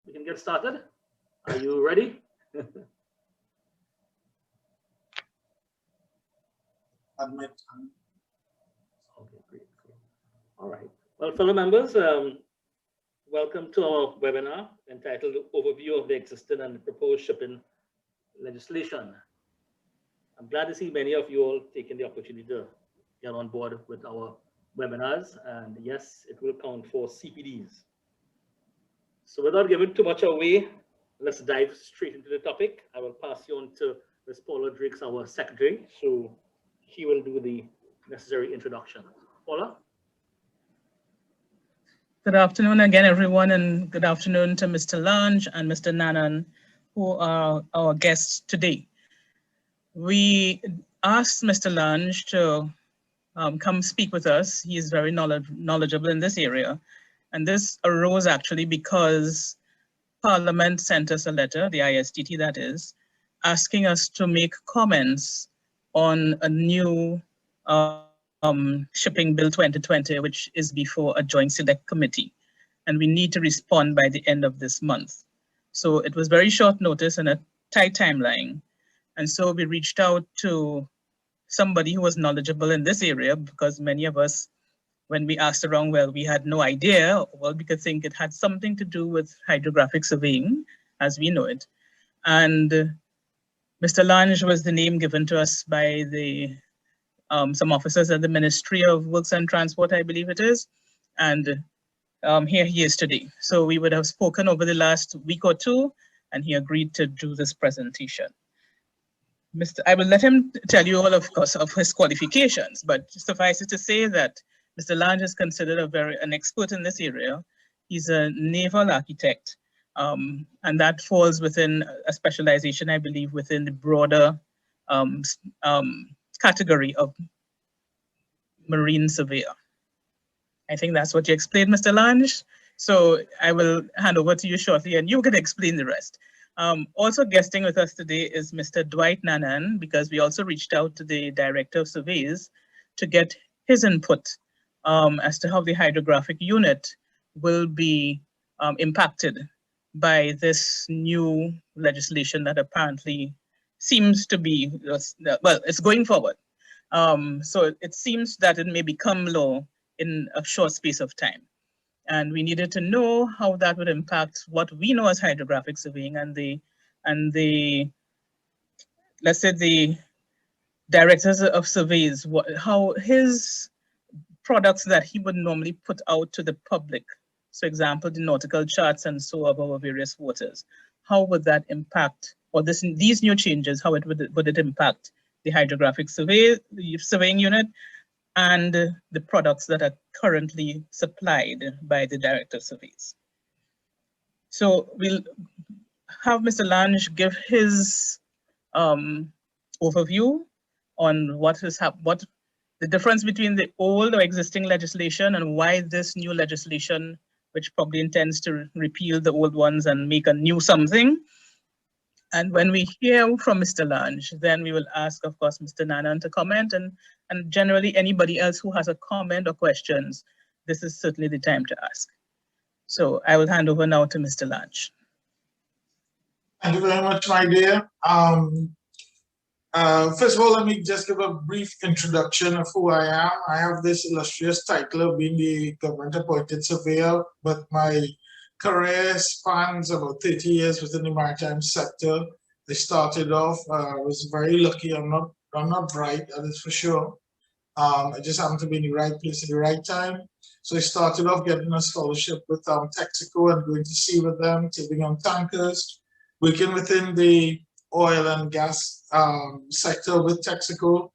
We can get started. Are you ready? Admit. Okay, great. All right. Well, fellow members, welcome to our webinar entitled Overview of the Existing and Proposed Shipping Legislation. I'm glad to see many of you all taking the opportunity to get on board with our webinars. And yes, it will count for CPDs. So without giving too much away, let's dive straight into the topic. I will pass you on to Ms. Paula Drakes, our secretary. So she will do the necessary introduction. Paula? Good afternoon again, everyone, and good afternoon to Mr. Lange and Mr. Nanan, who are our guests today. We asked Mr. Lange to come speak with us. He is very knowledgeable in this area. And this arose actually because Parliament sent us a letter, the ISTT that is, asking us to make comments on a new Shipping Bill 2020, which is before a joint select committee. And we need to respond by the end of this month. So it was very short notice and a tight timeline. And so we reached out to somebody who was knowledgeable in this area, because many of us, when we asked around, well, we had no idea. Well, we could think it had something to do with hydrographic surveying, as we know it. And Mr. Lange was the name given to us by the some officers at the Ministry of Works and Transport, I believe it is. And here he is today. So we would have spoken over the last week or two, and he agreed to do this presentation. I will let him tell you all, of course, of his qualifications, but suffice it to say that Mr. Lange is considered an expert in this area. He's a naval architect, and that falls within a specialization, I believe, within the broader category of marine surveyor. I think that's what you explained, Mr. Lange. So I will hand over to you shortly, and you can explain the rest. Also guesting with us today is Mr. Dwight Nanan, because we also reached out to the Director of Surveys to get his input as to how the hydrographic unit will be impacted by this new legislation that apparently seems to be, well, it's going forward. So it seems that it may become law in a short space of time. And we needed to know how that would impact what we know as hydrographic surveying and the let's say the directors of surveys, how his products that he would normally put out to the public, so example, the nautical charts and so of our various waters, how would that impact, or these new changes, how would it impact the hydrographic surveying unit and the products that are currently supplied by the Director of Surveys. So we'll have Mr. Lange give his overview on what the difference between the old or existing legislation and why this new legislation, which probably intends to repeal the old ones and make a new something. And when we hear from Mr. Lange, then we will ask, of course, Mr. Nanan to comment, and generally anybody else who has a comment or questions, this is certainly the time to ask. So I will hand over now to Mr. Lange. Thank you very much, my dear. First of all, let me just give a brief introduction of who I am. I have this illustrious title of being the government-appointed surveyor, but my career spans about 30 years within the maritime sector. I started off, I was very lucky. I'm not bright, that is for sure. I just happened to be in the right place at the right time. So I started off getting a scholarship with Texaco and going to sea with them, taking on tankers, working within the oil and gas sector with Texaco.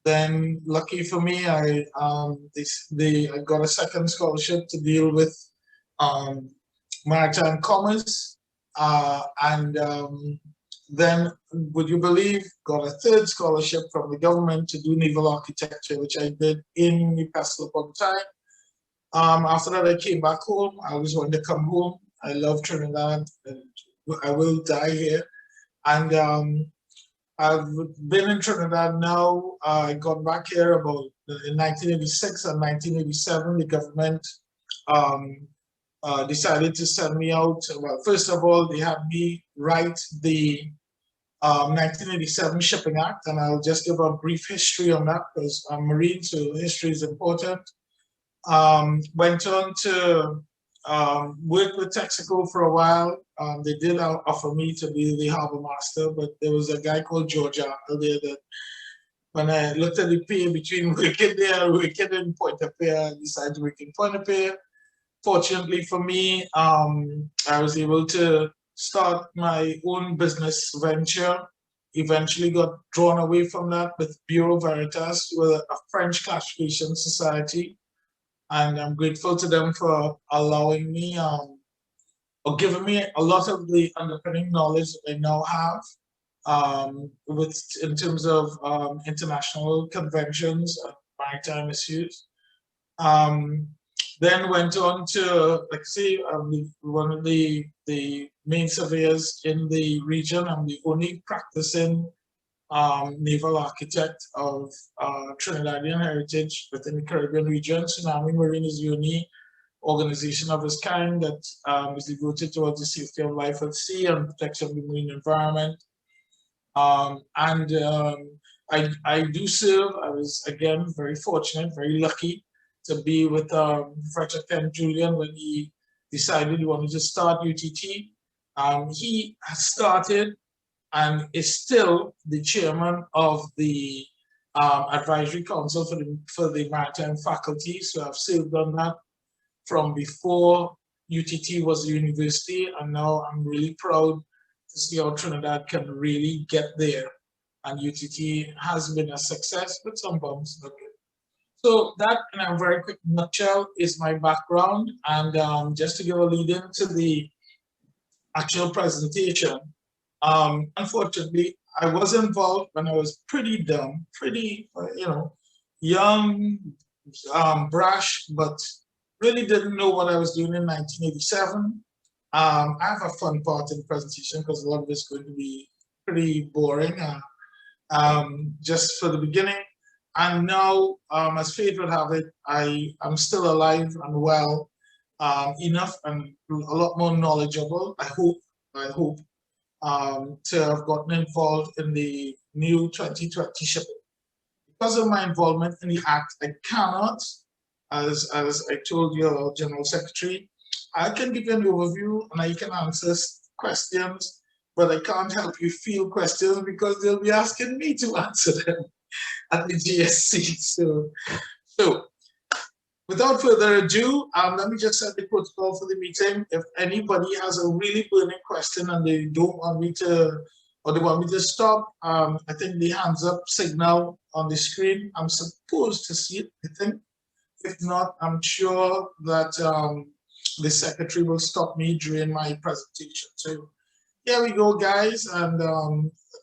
Then, lucky for me, I got a second scholarship to deal with maritime commerce, and then, would you believe, got a third scholarship from the government to do naval architecture, which I did in Newcastle upon Tyne. After that, I came back home. I always wanted to come home. I love Trinidad, and I will die here. And I've been in Trinidad now. I got back here about in 1986 and 1987. The government decided to send me out. Well, first of all, they had me write the 1987 Shipping Act, and I'll just give a brief history on that because I'm Marine, so history is important. Went on to work with Texaco for a while. They did offer me to be the harbor master, but there was a guy called George Arnold there that when I looked at the pay between working there and working in Pointe-à-Pierre, I decided to work in Pointe-à-Pierre. Fortunately for me, I was able to start my own business venture. Eventually got drawn away from that with Bureau Veritas, with a French classification society. And I'm grateful to them for allowing me or giving me a lot of the underpinning knowledge that I now have in terms of international conventions and maritime issues. Then went on to, like I say, one of the main surveyors in the region. I'm the only practicing naval architect of Trinidadian heritage within the Caribbean region. Tsunami Marine is the only organization of its kind that is devoted towards the safety of life at sea and protection of the marine environment. I do serve. I was, again, very fortunate, very lucky to be with Frederick Kent Julian when he decided he wanted to start UTT. He has started and is still the chairman of the advisory council for the maritime faculty. So I've served on that from before UTT was a university, and now I'm really proud to see how Trinidad can really get there. And UTT has been a success with some bumps. So that, in a very quick nutshell, is my background. And just to give a lead into the actual presentation, unfortunately, I was involved when I was pretty dumb, pretty, young, brash, but really didn't know what I was doing in 1987. I have a fun part in the presentation because a lot of it's going to be pretty boring, just for the beginning. And now, as fate would have it, I'm still alive and well, enough and a lot more knowledgeable, I hope, to have gotten involved in the new 2020 shipping. Because of my involvement in the Act, I cannot, as I told your General Secretary, I can give you an overview and I can answer questions, but I can't help you field questions because they'll be asking me to answer them at the GSC. So without further ado, let me just set the protocol for the meeting. If anybody has a really burning question and they don't want me to, or they want me to stop, I think the hands up signal on the screen, I'm supposed to see it, I think. If not, I'm sure that the secretary will stop me during my presentation. So here we go, guys, and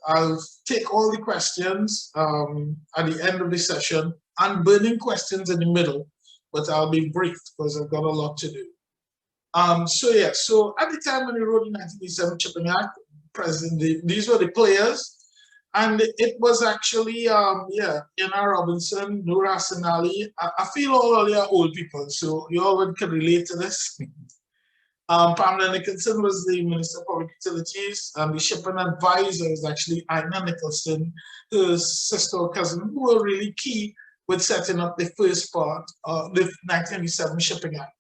I'll take all the questions at the end of the session and burning questions in the middle, but I'll be brief because I've got a lot to do. So at the time when we wrote the 1987 Shipping Act, these were the players, and it was actually, Ina Robinson, Noor Hassan Ali. I feel all of you are old people, so you all can relate to this. Pamela Nicholson was the Minister of Public Utilities, and the shipping advisor was actually Ina Nicholson, her sister or cousin, who were really key with setting up the first part of the 1987 Shipping Act.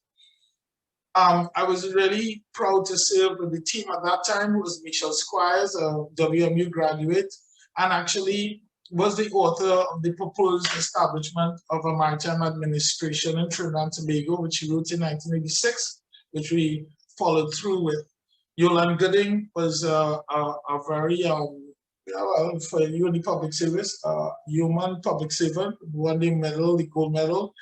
I was really proud to serve with the team at that time, who was Michelle Squires, a WMU graduate, and actually was the author of the proposed establishment of a maritime administration in Trinidad and Tobago, which he wrote in 1986, which we followed through with. Yolande Gooding was a very, for you in the public service, human public servant, won the medal, the gold medal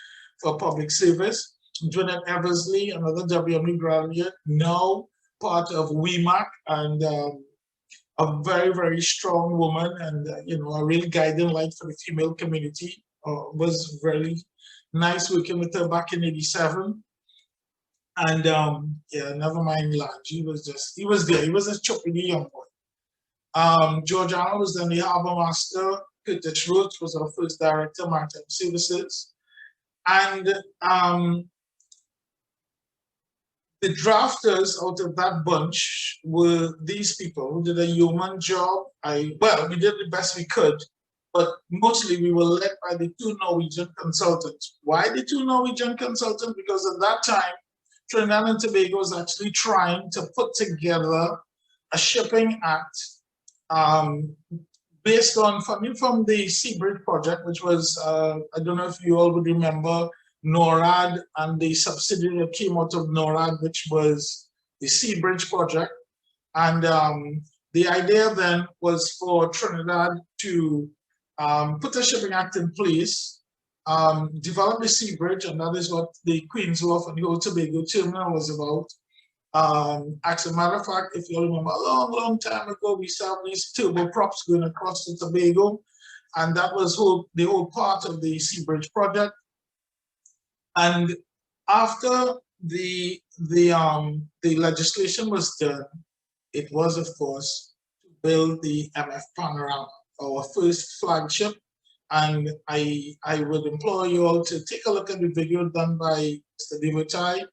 for public service. Jeanette Eversley, another WMU graduate, now part of WEMAC, and a very, very strong woman, and a real guiding light for the female community. Was very nice working with her back in '87. And never mind Lange. He was there. He was a chuppity young boy. George Arnold was then the harbor master. Curtis Roach was our first director of maritime services. And the drafters out of that bunch were these people who did a yeoman job. Well, we did the best we could, but mostly we were led by the two Norwegian consultants. Why the two Norwegian consultants? Because at that time, Trinidad and Tobago was actually trying to put together a shipping act based on funding from the Seabridge project, which was, I don't know if you all would remember, NORAD and the subsidiary that came out of NORAD, which was the Seabridge project. And the idea then was for Trinidad to put a shipping act in place, develop the Seabridge, and that is what the Queen's Wharf and the Old Tobago terminal was about. As a matter of fact, if you remember, a long, long time ago, we saw these turboprops going across the Tobago, and that was the whole part of the Seabridge project. And after the legislation was done, it was, of course, to build the MF Panorama, our first flagship. And I would implore you all to take a look at the video done by Mr. Devotai,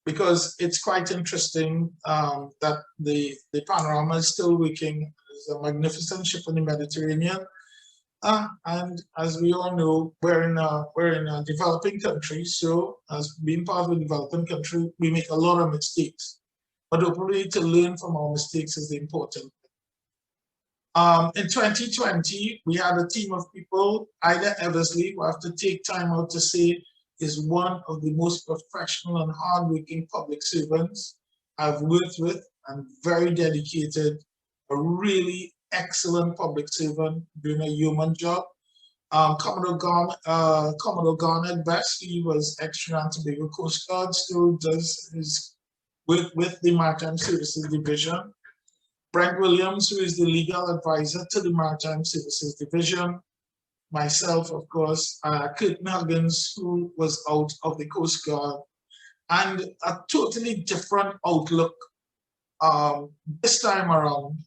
because it's quite interesting that the Panorama is still working. It's a magnificent ship in the Mediterranean. And as we all know, we're in a developing country, so as being part of a developing country, we make a lot of mistakes. But hopefully to learn from our mistakes is the important thing. In 2020, we had a team of people, Ida Eversley, who I have to take time out to say is one of the most professional and hardworking public servants I've worked with, and very dedicated, a really excellent public servant doing a human job. Commodore Garnet Best, he was ex-Trinidad and Tobago Coast Guard, still does his work with the Maritime Services Division. Brent Williams, who is the legal advisor to the Maritime Services Division. Myself, of course, Curtin Huggins, who was out of the Coast Guard, and a totally different outlook this time around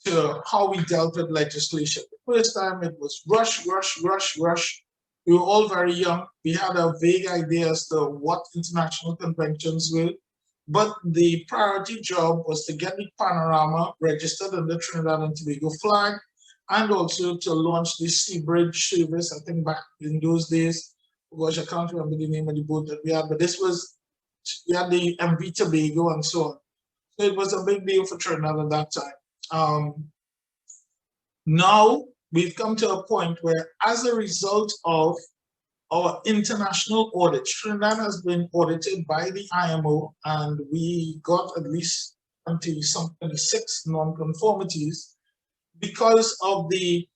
to how we dealt with legislation. The first time it was rush, rush, rush, rush. We were all very young. We had a vague idea as to what international conventions were, but the priority job was to get the Panorama registered under Trinidad and Tobago flag, and also to launch the Seabridge service. I think back in those days, gosh, I can't remember the name of the boat that we had, but this was, we had the MV Tobago and so on. So it was a big deal for Trinidad at that time. Now we've come to a point where, as a result of our international audits, Trinidad has been audited by the IMO, and we got at least 26 non-conformities because of the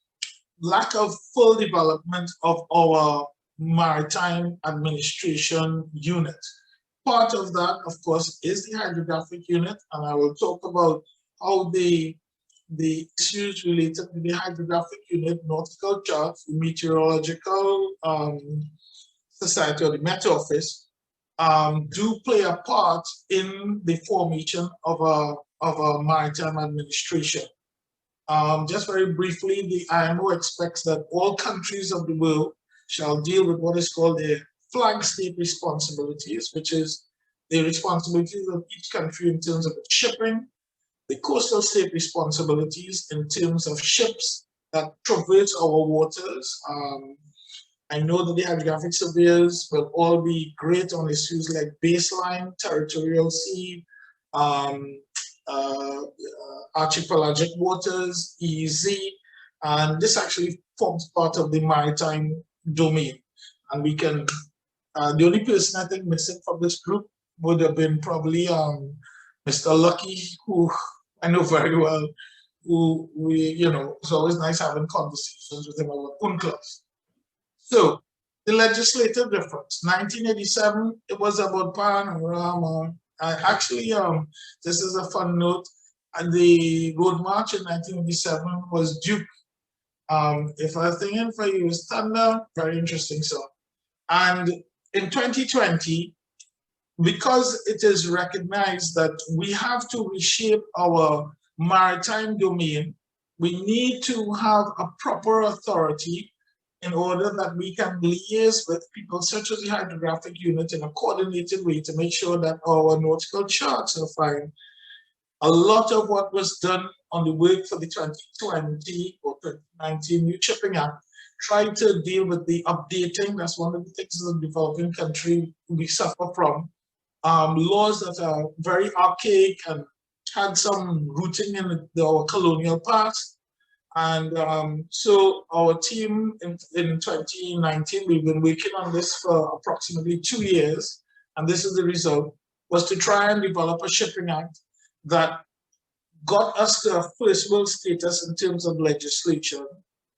lack of full development of our maritime administration unit. Part of that, of course, is the hydrographic unit, and I will talk about how the issues related to the hydrographic unit, nautical charts, the meteorological society, or the Met Office, do play a part in the formation of a maritime administration. Just very briefly, the IMO expects that all countries of the world shall deal with what is called the flag state responsibilities, which is the responsibilities of each country in terms of its shipping, the coastal state responsibilities in terms of ships that traverse our waters. I know that the hydrographic surveyors will all be great on issues like baseline, territorial sea, archipelagic waters, EEZ, and this actually forms part of the maritime domain. And we can, the only person I think missing from this group would have been probably Mr. Lucky, who I know very well, who it's always nice having conversations with him about UNCLOS. So the legislative difference, 1987, it was about Panorama. Actually, this is a fun note. The Road March in 1987 was Duke. If I was thinking for you is Thunder, very interesting song. And in 2020, because it is recognized that we have to reshape our maritime domain, we need to have a proper authority in order that we can liaise with people such as the hydrographic unit in a coordinated way to make sure that our nautical charts are fine. A lot of what was done on the work for the 2020 or 2019 New Shipping Act tried to deal with the updating. That's one of the things as a developing country we suffer from. Laws that are very archaic and had some rooting in our colonial past. And so our team in 2019, we've been working on this for approximately 2 years, and this is the result, was to try and develop a shipping act that got us to a first world status in terms of legislation,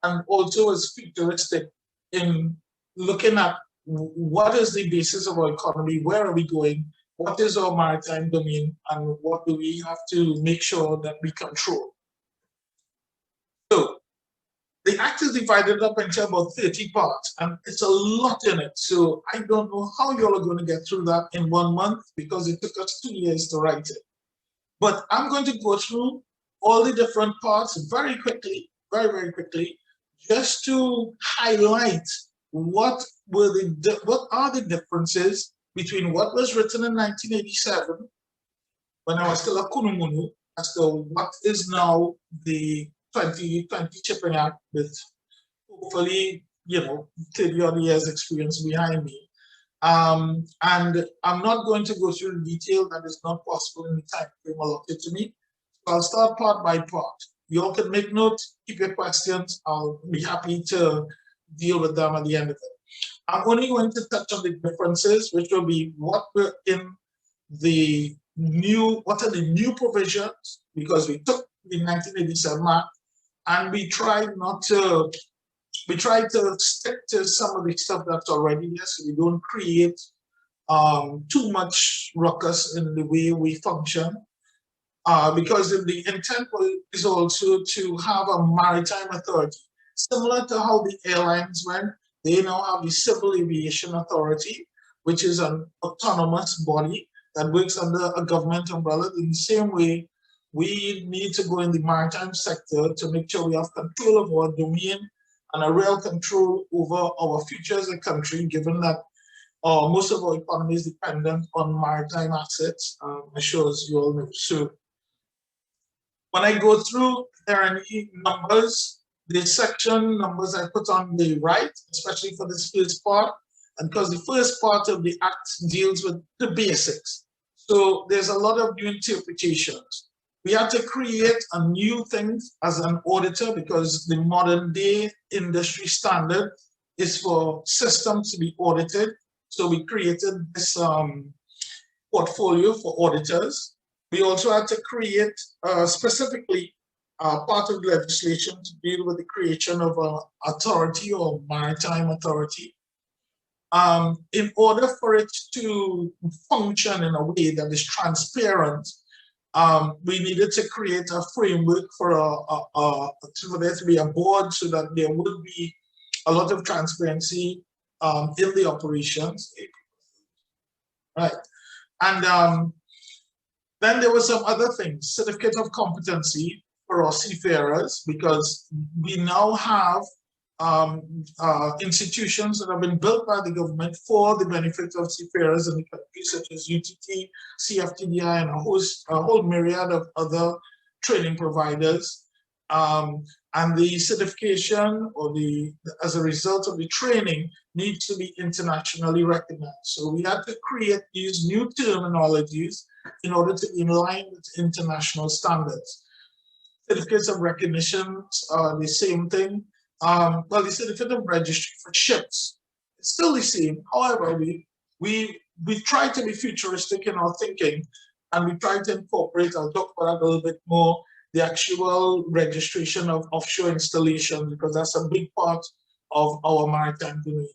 and also is futuristic in looking at what is the basis of our economy, where are we going, what is our maritime domain, and what do we have to make sure that we control. So the act is divided up into about 30 parts, and it's a lot in it. So I don't know how y'all are going to get through that in 1 month, because it took us 2 years to write it. But I'm going to go through all the different parts very quickly, very, very quickly, just to highlight what are the differences between what was written in 1987, when I was still a Kunumunu, as to what is now the 2020 Shipping Act, with hopefully, 30 odd years experience behind me. And I'm not going to go through the detail that is not possible in the time frame allotted to me. So I'll start part by part. You all can make notes, keep your questions. I'll be happy to deal with them at the end of it. I'm only going to touch on the differences, which will be what were in the what are the new provisions, because we took the 1987 Act and we tried to stick to some of the stuff that's already there, so we don't create too much ruckus in the way we function. Because the intent is also to have a maritime authority, similar to how the airlines went. They now have the Civil Aviation Authority, which is an autonomous body that works under a government umbrella. In the same way, we need to go in the maritime sector to make sure we have control of our domain and a real control over our future as a country, given that most of our economy is dependent on maritime assets, I'm sure as you all know. So when I go through, there are any numbers, the section numbers I put on the right, especially for this first part, and because the first part of the act deals with the basics. So there's a lot of new interpretations. We had to create a new thing as an auditor, because the modern day industry standard is for systems to be audited. So we created this portfolio for auditors. We also had to create specifically part of the legislation to deal with the creation of an authority or maritime authority. In order for it to function in a way that is transparent, we needed to create a framework for there to be a board, so that there would be a lot of transparency in the operations. Right. And then there were some other things, certificate of competency for our seafarers, because we now have institutions that have been built by the government for the benefit of seafarers in the country, such as UTT, CFTDI, and a whole myriad of other training providers. And the certification, or as a result of the training, needs to be internationally recognized. So we had to create these new terminologies in order to be in line with international standards. Certificates of recognition are the same thing. Well, the certificate of registry for ships is still the same. However, we try to be futuristic in our thinking, and we try to incorporate, I'll talk about that a little bit more, the actual registration of offshore installations, because that's a big part of our maritime domain.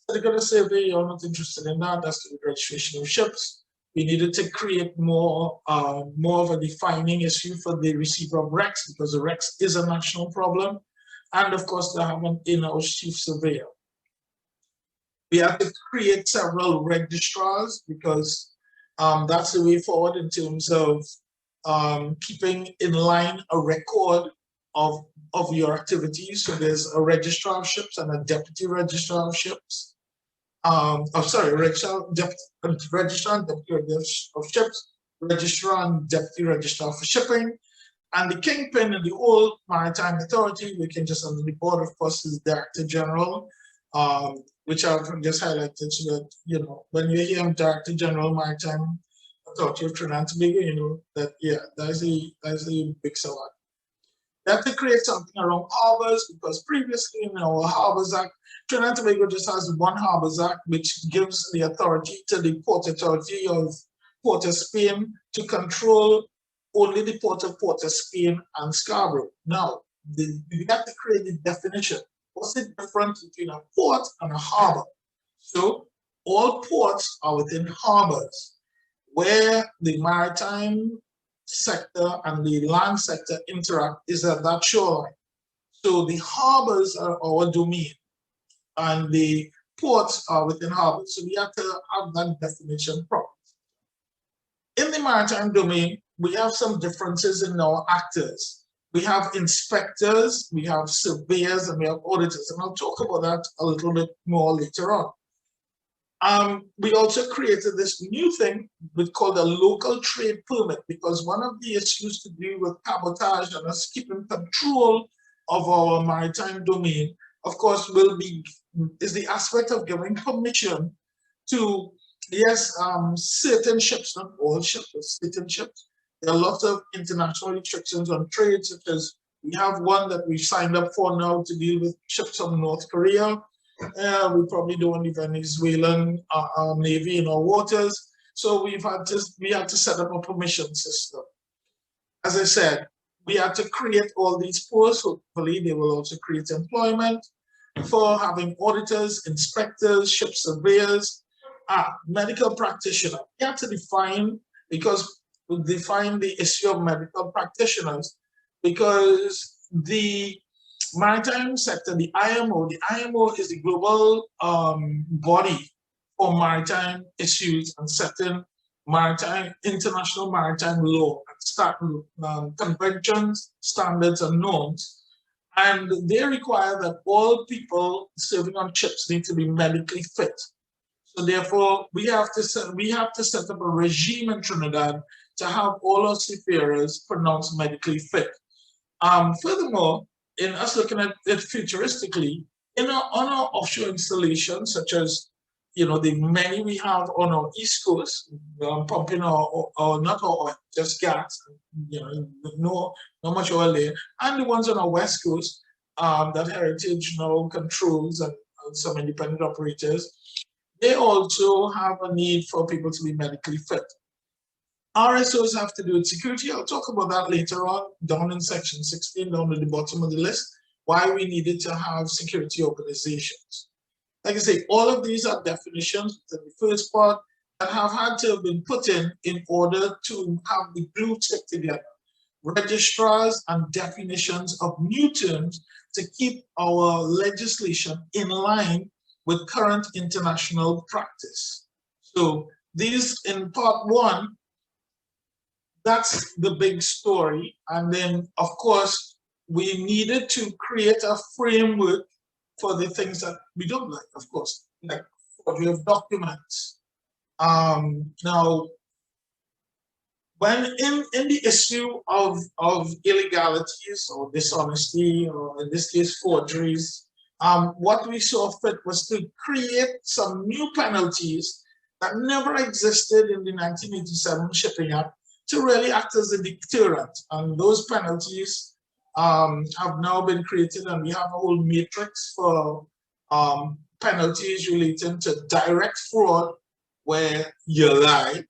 Certificate of survey, you're not interested in that, that's the registration of ships. We needed to create more of a defining issue for the receiver of RECs, because the RECs is a national problem. And of course, they have an in-house chief surveyor. We have to create several registrars, because that's the way forward in terms of keeping in line a record of your activities. So there's a registrar of ships and a deputy registrar of ships. Registrar and deputy registrar of ships, registrar and deputy registrar for shipping. And the kingpin in the whole Maritime Authority, we can just under the board, of course, is Director General, which I've just highlighted so that, you know, when you hear Director General Maritime Authority of Trinidad and Tobago, you know that, yeah, that's a big salad. They have to create something around harbors, because previously in our Harbors Act, Trinidad and Tobago just has one Harbors Act, which gives the authority to the Port Authority of Port of Spain to control only the port of Spain and Scarborough. Now, we have to create the definition. What's the difference between a port and a harbor? So all ports are within harbors, where the maritime sector and the land sector interact is at that shoreline. So the harbors are our domain, and the ports are within harbors. So we have to have that definition proper. In the maritime domain, we have some differences in our actors. We have inspectors, we have surveyors, and we have auditors. And I'll talk about that a little bit more later on. We also created this new thing called a local trade permit, because one of the issues to do with cabotage and us keeping control of our maritime domain, of course, is the aspect of giving permission to, yes, certain ships, not all ships, but certain ships. There are lots of international restrictions on trade, such as we have one that we've signed up for now to deal with ships from North Korea. We probably don't want the Venezuelan Navy in our waters. So we had to set up a permission system. As I said, we had to create all these posts. Hopefully they will also create employment for having auditors, inspectors, ship surveyors, medical practitioner. We had to define the issue of medical practitioners, because the maritime sector, the IMO is the global body for maritime issues and setting international maritime law, conventions, standards, and norms. And they require that all people serving on ships need to be medically fit. So therefore, we have to set up a regime in Trinidad to have all our seafarers pronounced medically fit. Furthermore, in us looking at it futuristically, on our offshore installations, such as, you know, the many we have on our East Coast, pumping or not oil, just gas, you know, not much oil there, and the ones on our West Coast that Heritage now controls, and some independent operators, they also have a need for people to be medically fit. RSOs have to do with security. I'll talk about that later on, down in section 16, down at the bottom of the list, why we needed to have security organizations. Like I say, all of these are definitions in the first part that have had to have been put in order to have the glue stick together. Registrars and definitions of new terms to keep our legislation in line with current international practice. So these, in part one, that's the big story. And then, of course, we needed to create a framework for the things that we don't like, of course, like forgery of documents. Now, when in the issue of illegalities or dishonesty, or in this case, forgeries, what we saw fit was to create some new penalties that never existed in the 1987 Shipping Act to really act as a deterrent. And those penalties have now been created, and we have a whole matrix for penalties relating to direct fraud, where you lie,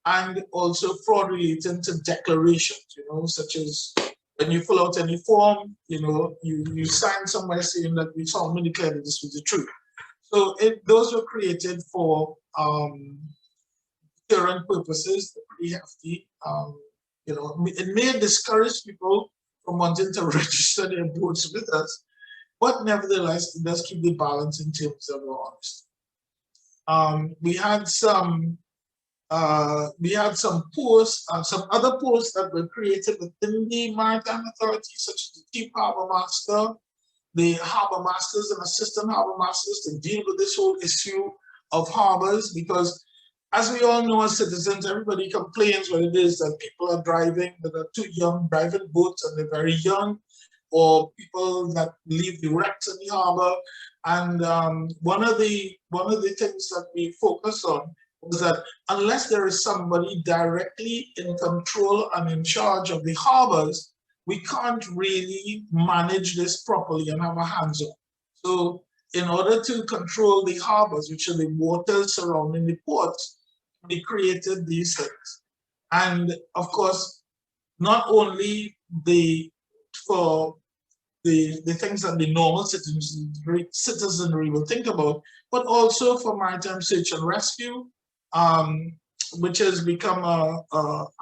and also fraud relating to declarations, you know, such as when you fill out any form, you know, you sign somewhere saying that we solemnly declare that this was the truth. So those were created for deterrent purposes, pretty hefty. You know, it may discourage people from wanting to register their boats with us, but nevertheless, it does keep the balance in terms of our honesty. We had some we had some posts, some other posts that were created within the Maritime Authority, such as the Chief Harbour Master, the Harbour Masters and Assistant Harbour Masters, to deal with this whole issue of harbors, because as we all know as citizens, everybody complains when it is that people are driving that are too young, driving boats and they're very young, or people that leave the wrecks in the harbor. And one of the things that we focus on was that unless there is somebody directly in control and in charge of the harbors, we can't really manage this properly and have a hands on. So in order to control the harbors, which are the waters surrounding the ports, we created these things. And of course, not only for the things that the normal citizenry will think about, but also for maritime search and rescue, which has become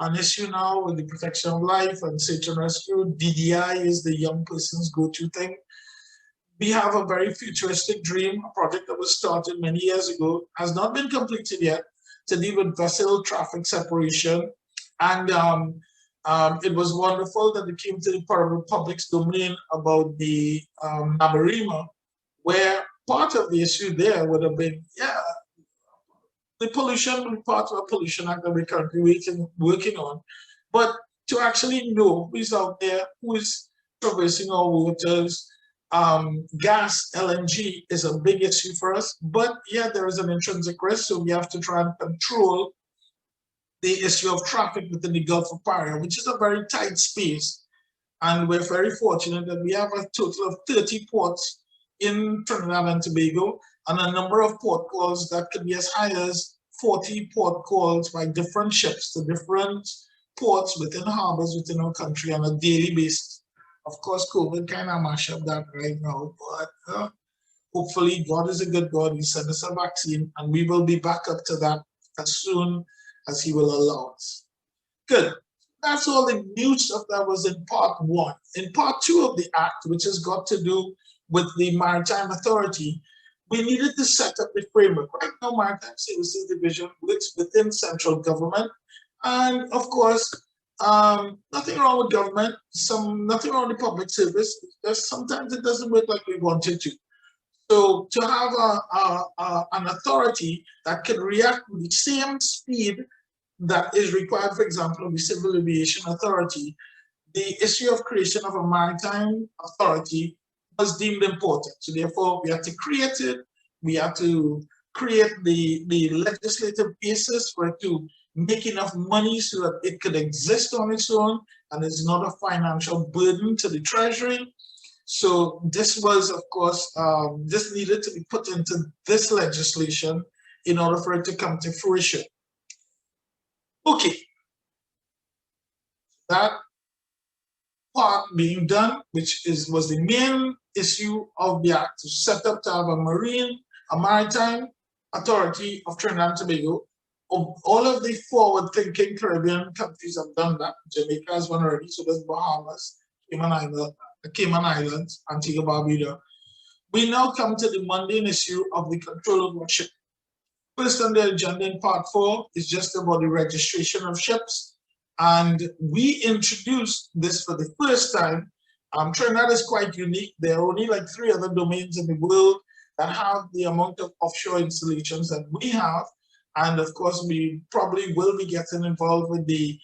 an issue now with the protection of life and search and rescue. DDI is the young person's go-to thing. We have a very futuristic dream, a project that was started many years ago, has not been completed yet, to deal with vessel traffic separation. And it was wonderful that it came to the public's domain about the Nabarima, where part of the issue there would have been, the pollution will be part of a pollution act that we're currently working on. But to actually know who is out there, who is traversing our waters, gas, LNG is a big issue for us. But yeah, there is an intrinsic risk, so we have to try and control the issue of traffic within the Gulf of Paria, which is a very tight space. And we're very fortunate that we have a total of 30 ports in Trinidad and Tobago, and a number of port calls that could be as high as 40 port calls by different ships to different ports within harbors within our country on a daily basis. Of course, COVID kind of mash up that right now, but hopefully God is a good God. He sent us a vaccine, and we will be back up to that as soon as he will allow us. Good. That's all the new stuff that was in part one. In part two of the act, which has got to do with the Maritime Authority, we needed to set up the framework. Right now, Maritime Services Division works within central government. And of course, nothing wrong with government, nothing wrong with public service. Just sometimes it doesn't work like we want it to. So to have an authority that can react with the same speed that is required, for example, of the Civil Aviation Authority, the issue of creation of a maritime authority was deemed important. So therefore, we had to create it. We had to create the legislative basis for it to make enough money so that it could exist on its own and is not a financial burden to the Treasury. So this was, of course, this needed to be put into this legislation in order for it to come to fruition. Okay, that part being done, which was the main issue of the act, to set up to have a maritime authority of Trinidad and Tobago. All of the forward-thinking Caribbean countries have done that. Jamaica has one already, so does Bahamas, Cayman Islands, Antigua Barbuda. We now come to the mundane issue of the control of our ship. First on the agenda in part 4 is just about the registration of ships. And we introduced this for the first time. Trinidad is quite unique. There are only like 3 other domains in the world that have the amount of offshore installations that we have. And of course, we probably will be getting involved with the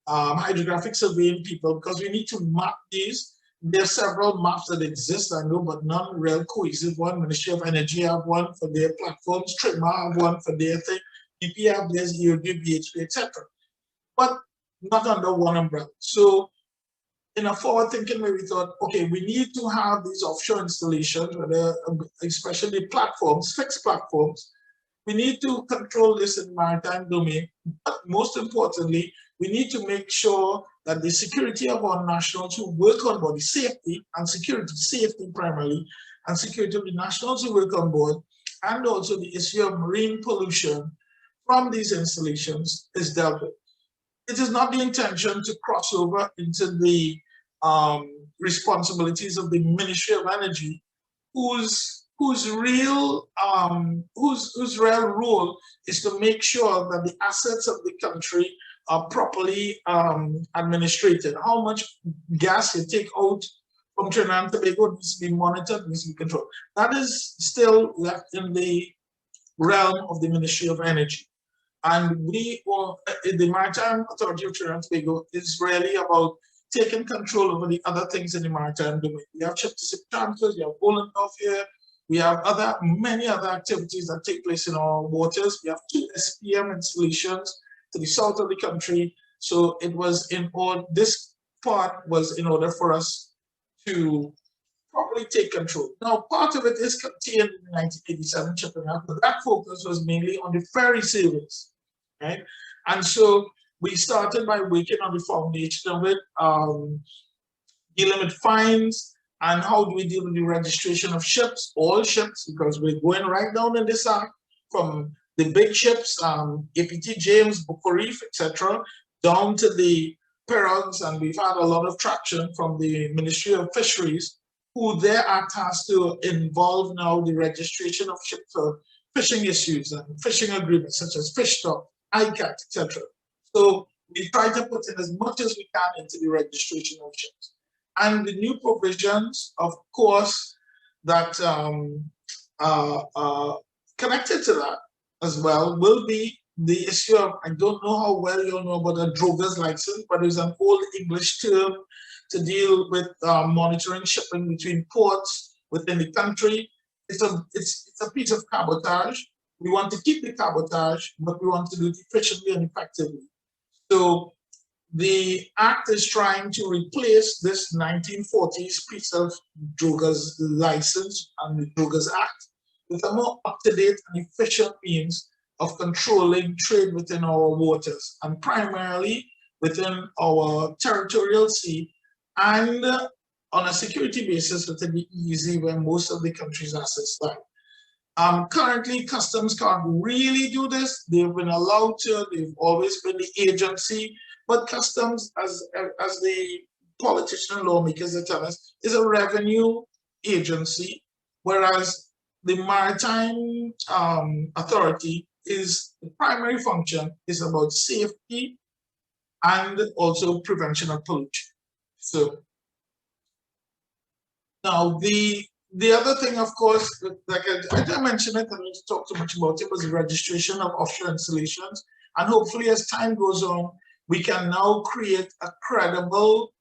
hydrographic surveying people, because we need to map these. There are several maps that exist, I know, but none real cohesive one. Ministry of Energy have one for their platforms, TRIMA have one for their thing, BP have theirs, EOD, BHP, etc. But not under one umbrella. So in a forward-thinking way, we thought, okay, we need to have these offshore installations, especially platforms, fixed platforms. We need to control this in the maritime domain, but most importantly, we need to make sure that the security of our nationals who work on board, the safety and safety primarily, and security of the nationals who work on board, and also the issue of marine pollution from these installations is dealt with. It is not the intention to cross over into the responsibilities of the Ministry of Energy, whose whose real role is to make sure that the assets of the country are properly administrated. How much gas you take out from Trinidad and Tobago needs to be monitored, needs to be controlled. That is still left in the realm of the Ministry of Energy. And we, the Maritime Authority of Trinidad and Tobago, is really about taking control over the other things in the maritime domain. We have ship-to-ship transfers, we have Ollendorff here, we have many other activities that take place in our waters. We have 2 SPM installations to the south of the country. So it was this part was in order for us to properly take control. Now, part of it is contained in the 1987 Shipping Act, but that focus was mainly on the ferry service, right? And so we started by working on the foundation of it, dealing with fines, and how do we deal with the registration of ships, all ships, because we're going right down in this act from the big ships, APT James, Buko Reef, etc., down to the pirogues, and we've had a lot of traction from the Ministry of Fisheries, who their act has to involve now the registration of ships for fishing issues and fishing agreements such as fish stock, ICAT, etc. So we try to put in as much as we can into the registration of ships. And the new provisions, of course, that connected to that as well will be the issue of, I don't know how well you know about a drover's license, but it's an old English term to deal with monitoring shipping between ports within the country. It's a piece of cabotage. We want to keep the cabotage, but we want to do it efficiently and effectively. So the Act is trying to replace this 1940s piece of drover's license and the Drover's Act with a more up-to-date and efficient means of controlling trade within our waters, and primarily within our territorial sea, and on a security basis within the EEZ, where most of the country's assets lie. Currently, Customs can't really do this. They've been allowed to. They've always been the agency. But Customs, as the politicians and lawmakers tell us, is a revenue agency, whereas the Maritime Authority is the primary function is about safety and also prevention of pollution. So now the other thing, of course, like I mentioned it, I don't talk too much about it, was the registration of offshore installations. And hopefully as time goes on, we can now create a credible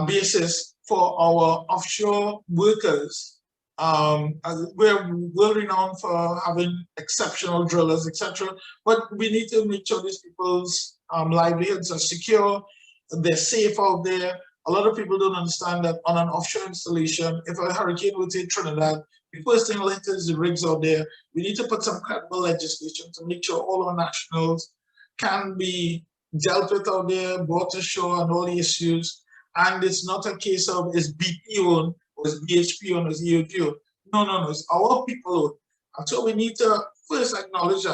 basis for our offshore workers. We're well renowned for having exceptional drillers, etc. But we need to make sure these people's livelihoods are secure, they're safe out there. A lot of people don't understand that on an offshore installation, if a hurricane would hit Trinidad, the first thing will hit is the rigs out there. We need to put some credible legislation to make sure all our nationals can be dealt with out there, brought to shore, and all the issues. And it's not a case of is BP owned, or is BHP owned, or is EOG owned. No, it's our people owned. And so we need to first acknowledge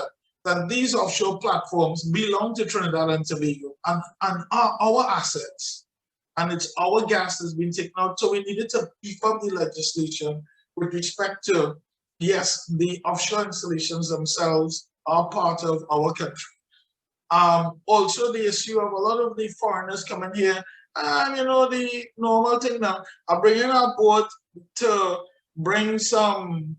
that these offshore platforms belong to Trinidad and Tobago and are our assets. And it's our gas that's been taken out. So we needed to beef up the legislation with respect to, yes, the offshore installations themselves are part of our country. Also the issue of a lot of the foreigners coming here, and you know, the normal thing now, are bringing our boat to bring some,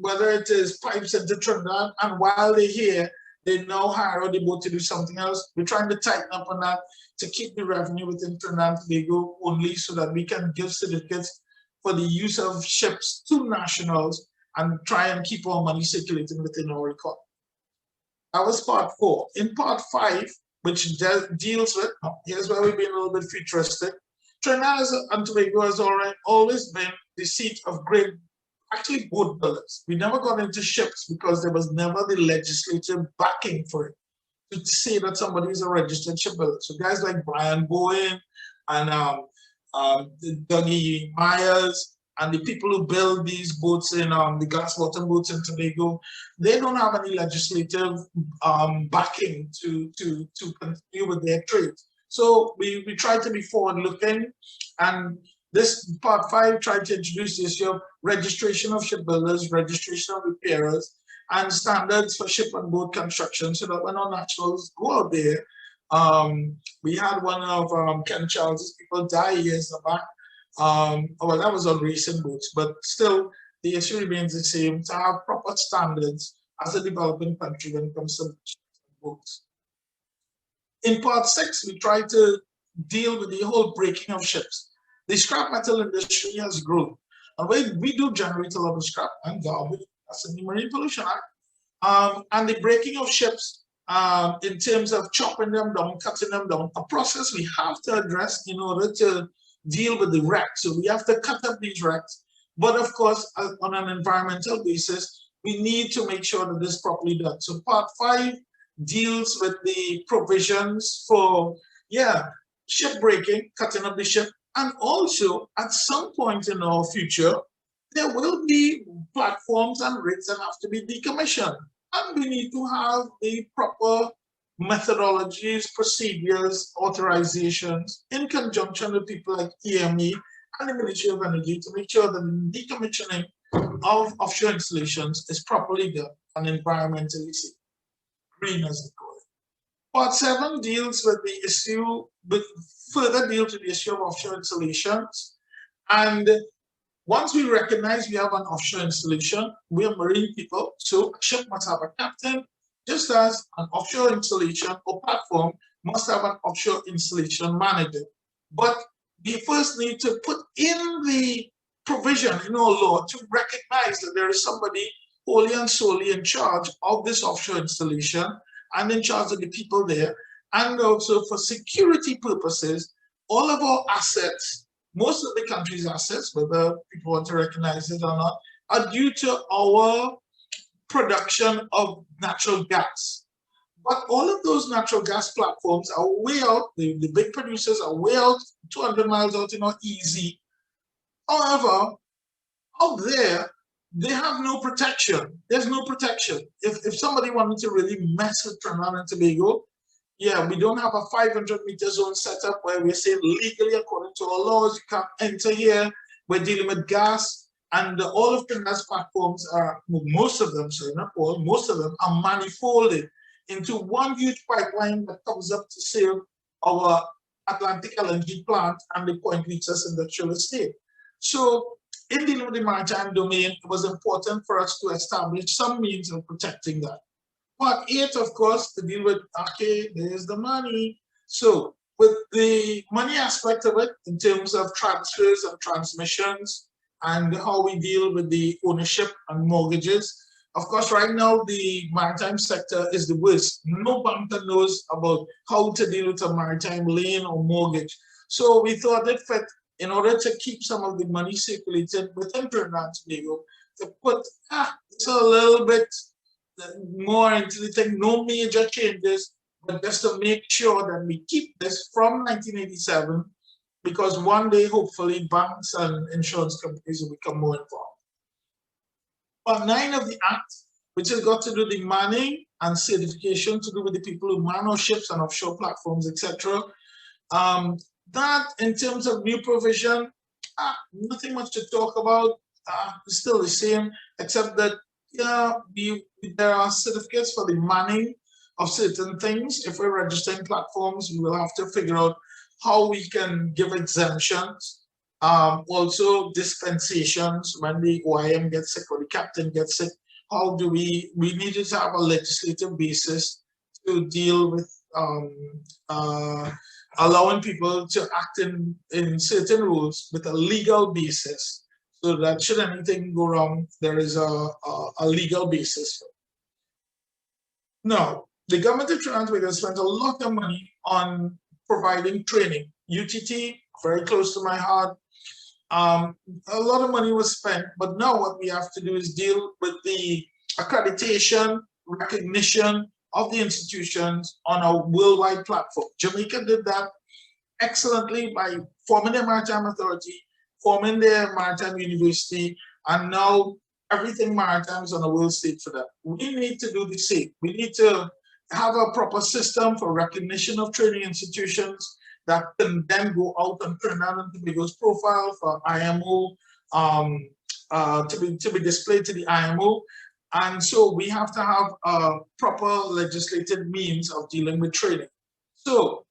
whether it is pipes into Trinidad, and while they're here, they now hire the boat to do something else. We're trying to tighten up on that to keep the revenue within Trinidad and Tobago only, so that we can give certificates for the use of ships to nationals and try and keep our money circulating within our economy. That was part 4. In part 5, which deals with, here's where we've been a little bit futuristic. Trinidad and Tobago has always been the seat of great, actually, boat builders. We never got into ships because there was never the legislative backing for it to say that somebody is a registered shipbuilder. So guys like Brian Bowen and Dougie Myers and the people who build these boats in the glass bottom boats in Tobago, they don't have any legislative backing to continue with their trade. So we try to be forward looking, and This part 5 tried to introduce the issue of registration of shipbuilders, registration of repairers, and standards for ship and boat construction, so that when our nationals go out there, we had one of Ken Charles's people die years back. Well, that was on recent boats, but still the issue remains the same, to have proper standards as a developing country when it comes to boats. In part 6, we try to deal with the whole breaking of ships. The scrap metal industry has grown, and we do generate a lot of scrap and garbage. That's in the Marine Pollution Act. And the breaking of ships, in terms of chopping them down, cutting them down, a process we have to address in order to deal with the wrecks. So we have to cut up these wrecks. But of course, on an environmental basis, we need to make sure that this is properly done. So part 5 deals with the provisions for, ship breaking, cutting up the ship, and also at some point in our future, there will be platforms and rigs that have to be decommissioned. And we need to have the proper methodologies, procedures, authorizations in conjunction with people like EME and the Ministry of Energy to make sure that the decommissioning of offshore installations is properly done and environmentally safe, green as it goes. Part 7 deals with the issue, further deals with the issue of offshore installations. And once we recognize we have an offshore installation, we are marine people, so a ship must have a captain, just as an offshore installation or platform must have an offshore installation manager. But we first need to put in the provision in our law to recognize that there is somebody wholly and solely in charge of this offshore installation and in charge of the people there. And also for security purposes, all of our assets, most of the country's assets, whether people want to recognize it or not, are due to our production of natural gas. But all of those natural gas platforms are way out, the big producers are way out, 200 miles out, easy. However, out there, they have no protection. There's no protection. If somebody wanted to really mess with Trinidad and Tobago, we don't have a 500-meter zone set up where we're saying legally, according to our laws, you can't enter here. We're dealing with gas, and all of Trinidad's platforms are, most of them, sorry, not all, most of them are manifolded into one huge pipeline that comes up to serve our Atlantic LNG plant and the Point Leachers industrial estate. So in dealing with the maritime domain, it was important for us to establish some means of protecting that. Part 8, of course, to deal with, okay, there's the money. So with the money aspect of it, in terms of transfers and transmissions and how we deal with the ownership and mortgages, of course, right now, the maritime sector is the worst. No banker knows about how to deal with a maritime lien or mortgage. So we thought it fit, in order to keep some of the money circulated within Trinidad and Tobago, to put it's a little bit more into the thing, no major changes, but just to make sure that we keep this from 1987, because one day, hopefully, banks and insurance companies will become more involved. Part 9 of the Act, which has got to do the manning and certification to do with the people who man our ships and offshore platforms, etc. That, in terms of new provision, nothing much to talk about. It's still the same, except that there are certificates for the manning of certain things. If we're registering platforms, we will have to figure out how we can give exemptions. Also dispensations when the OIM gets sick or the captain gets sick. How do we needed to have a legislative basis to deal with allowing people to act in certain rules with a legal basis, so that should anything go wrong, there is a legal basis. Now, the government of Trinidad and Tobago spent a lot of money on providing training. UTT, very close to my heart. A lot of money was spent, but now what we have to do is deal with the accreditation, recognition of the institutions on a worldwide platform. Jamaica did that excellently by forming their maritime authority, forming their maritime university, and now everything maritime is on a world stage for that. We need to do the same. We need to have a proper system for recognition of training institutions. that can then go out on Trinidad and Tobago's profile for IMO to be displayed to the IMO. And so we have to have a proper legislated means of dealing with trading. So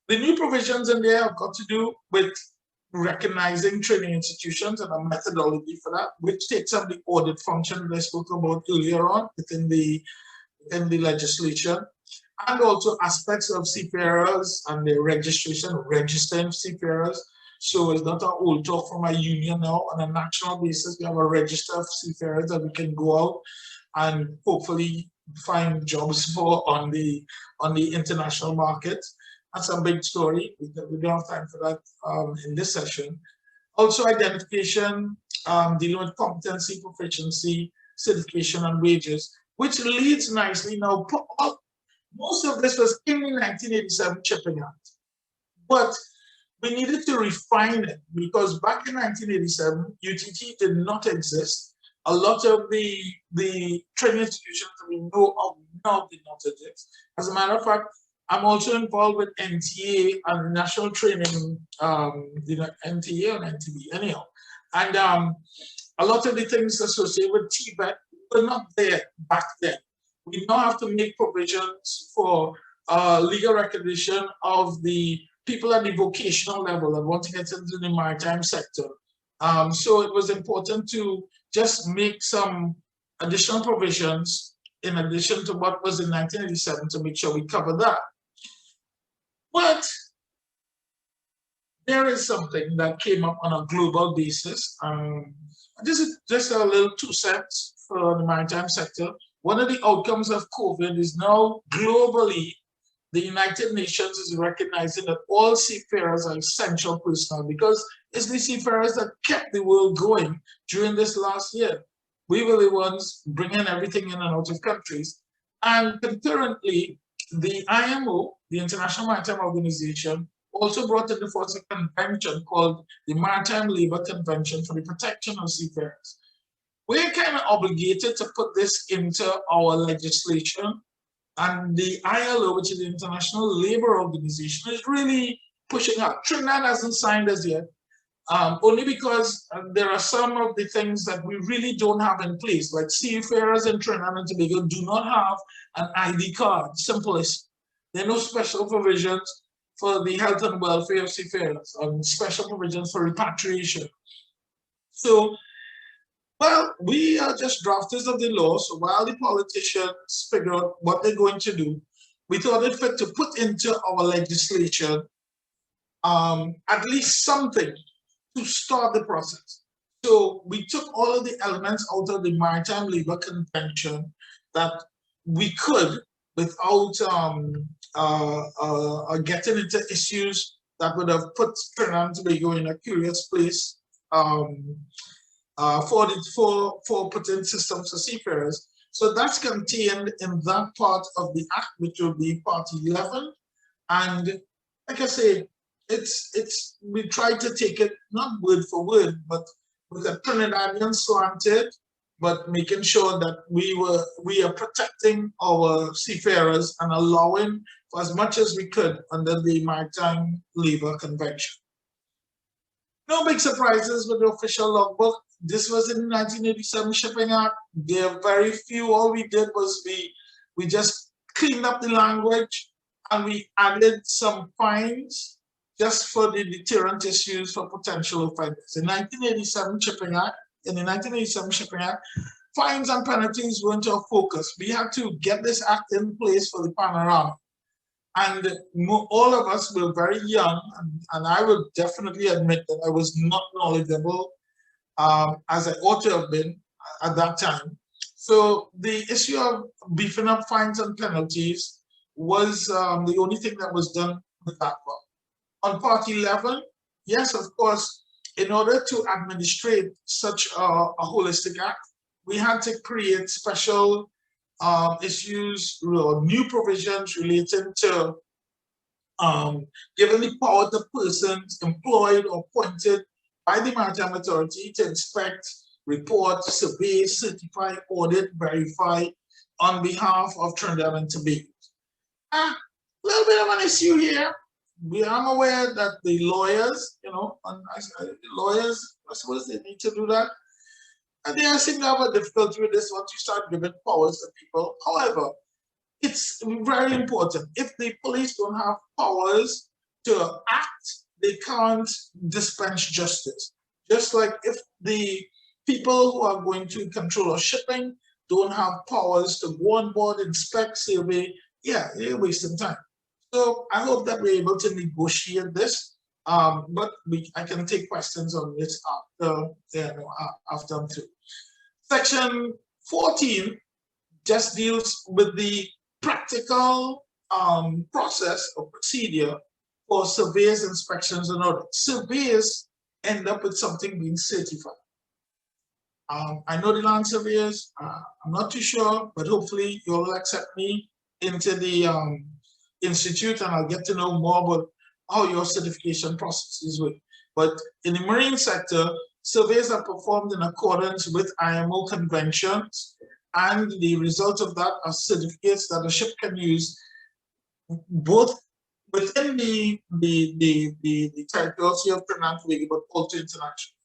the new provisions in there have got to do with recognizing training institutions and a methodology for that, which takes up the audit function that I spoke about earlier on within the legislation, and also aspects of seafarers and the registration, registering seafarers. So it's not an old talk from a union now. On a national basis, we have a register of seafarers that we can go out and hopefully find jobs for on the international market. That's a big story. We don't have time for that in this session. Also identification, dealing with competency, proficiency, certification, and wages, which leads nicely now. Most of this was in the 1987 Shipping Act, but we needed to refine it because back in 1987, UTT did not exist. A lot of the training institutions that we know of now did not exist. As a matter of fact, I'm also involved with NTA and national training, NTA and NTB, anyhow. And a lot of the things associated with TVET were not there back then. We now have to make provisions for legal recognition of the people at the vocational level that want to get into the maritime sector. So it was important to just make some additional provisions in addition to what was in 1987 to make sure we cover that. But there is something that came up on a global basis. This is just a little 2 cents for the maritime sector. One of the outcomes of COVID is now globally, the United Nations is recognizing that all seafarers are essential personnel because it's the seafarers that kept the world going during this last year. We were the ones bringing everything in and out of countries. And concurrently, the IMO, the International Maritime Organization, also brought into force a convention called the Maritime Labor Convention for the Protection of Seafarers. We're kind of obligated to put this into our legislation, and the ILO, which is the International Labor Organization, is really pushing out. Trinidad hasn't signed as yet, only because there are some of the things that we really don't have in place, like seafarers in Trinidad and Tobago do not have an ID card, simplest. There are no special provisions for the health and welfare of seafarers, and special provisions for repatriation. So, well, we are just drafters of the law, so while the politicians figure out what they're going to do, we thought it fit to put into our legislation at least something to start the process. So we took all of the elements out of the Maritime Labor Convention that we could without getting into issues that would have put Trinidad and Tobago in a curious place for putting systems for seafarers. So that's contained in that part of the act, which will be part 11. And like I say, we tried to take it not word for word, but with a Trinidadian slanted, but making sure that we are protecting our seafarers and allowing for as much as we could under the Maritime Labor Convention. No big surprises with the official logbook. This was in the 1987 Shipping Act. There are very few. All we did was we just cleaned up the language and we added some fines just for the deterrent issues for potential offenders. In the 1987 Shipping Act, fines and penalties weren't our focus. We had to get this act in place for the panorama. And all of us were very young, and I would definitely admit that I was not knowledgeable as I ought to have been at that time. So the issue of beefing up fines and penalties was the only thing that was done with that one. On part 11, yes, of course, in order to administrate such a holistic act, we had to create special issues or new provisions relating to giving the power to persons employed or appointed by the Maritime Authority to inspect, report, survey, certify, audit, verify on behalf of Trinidad and Tobago. A little bit of an issue here. I'm aware that the lawyers, lawyers, I suppose they need to do that. And they seem to have a difficulty with this once you start giving powers to people. However, it's very important. If the police don't have powers to act, they can't dispense justice. Just like if the people who are going to control our shipping don't have powers to go on board, inspect, survey, yeah, they're wasting time. So I hope that we're able to negotiate this. But I can take questions on this after I'm through. Section 14 just deals with the practical process or procedure for surveys, inspections, and audits. Surveys end up with something being certified. I know the land surveyors, I'm not too sure, but hopefully you will accept me into the institute and I'll get to know more about how your certification process is with. But in the marine sector, surveys are performed in accordance with IMO conventions, and the result of that are certificates that a ship can use both within the territory of Trinidad and Tobago, but also internationally.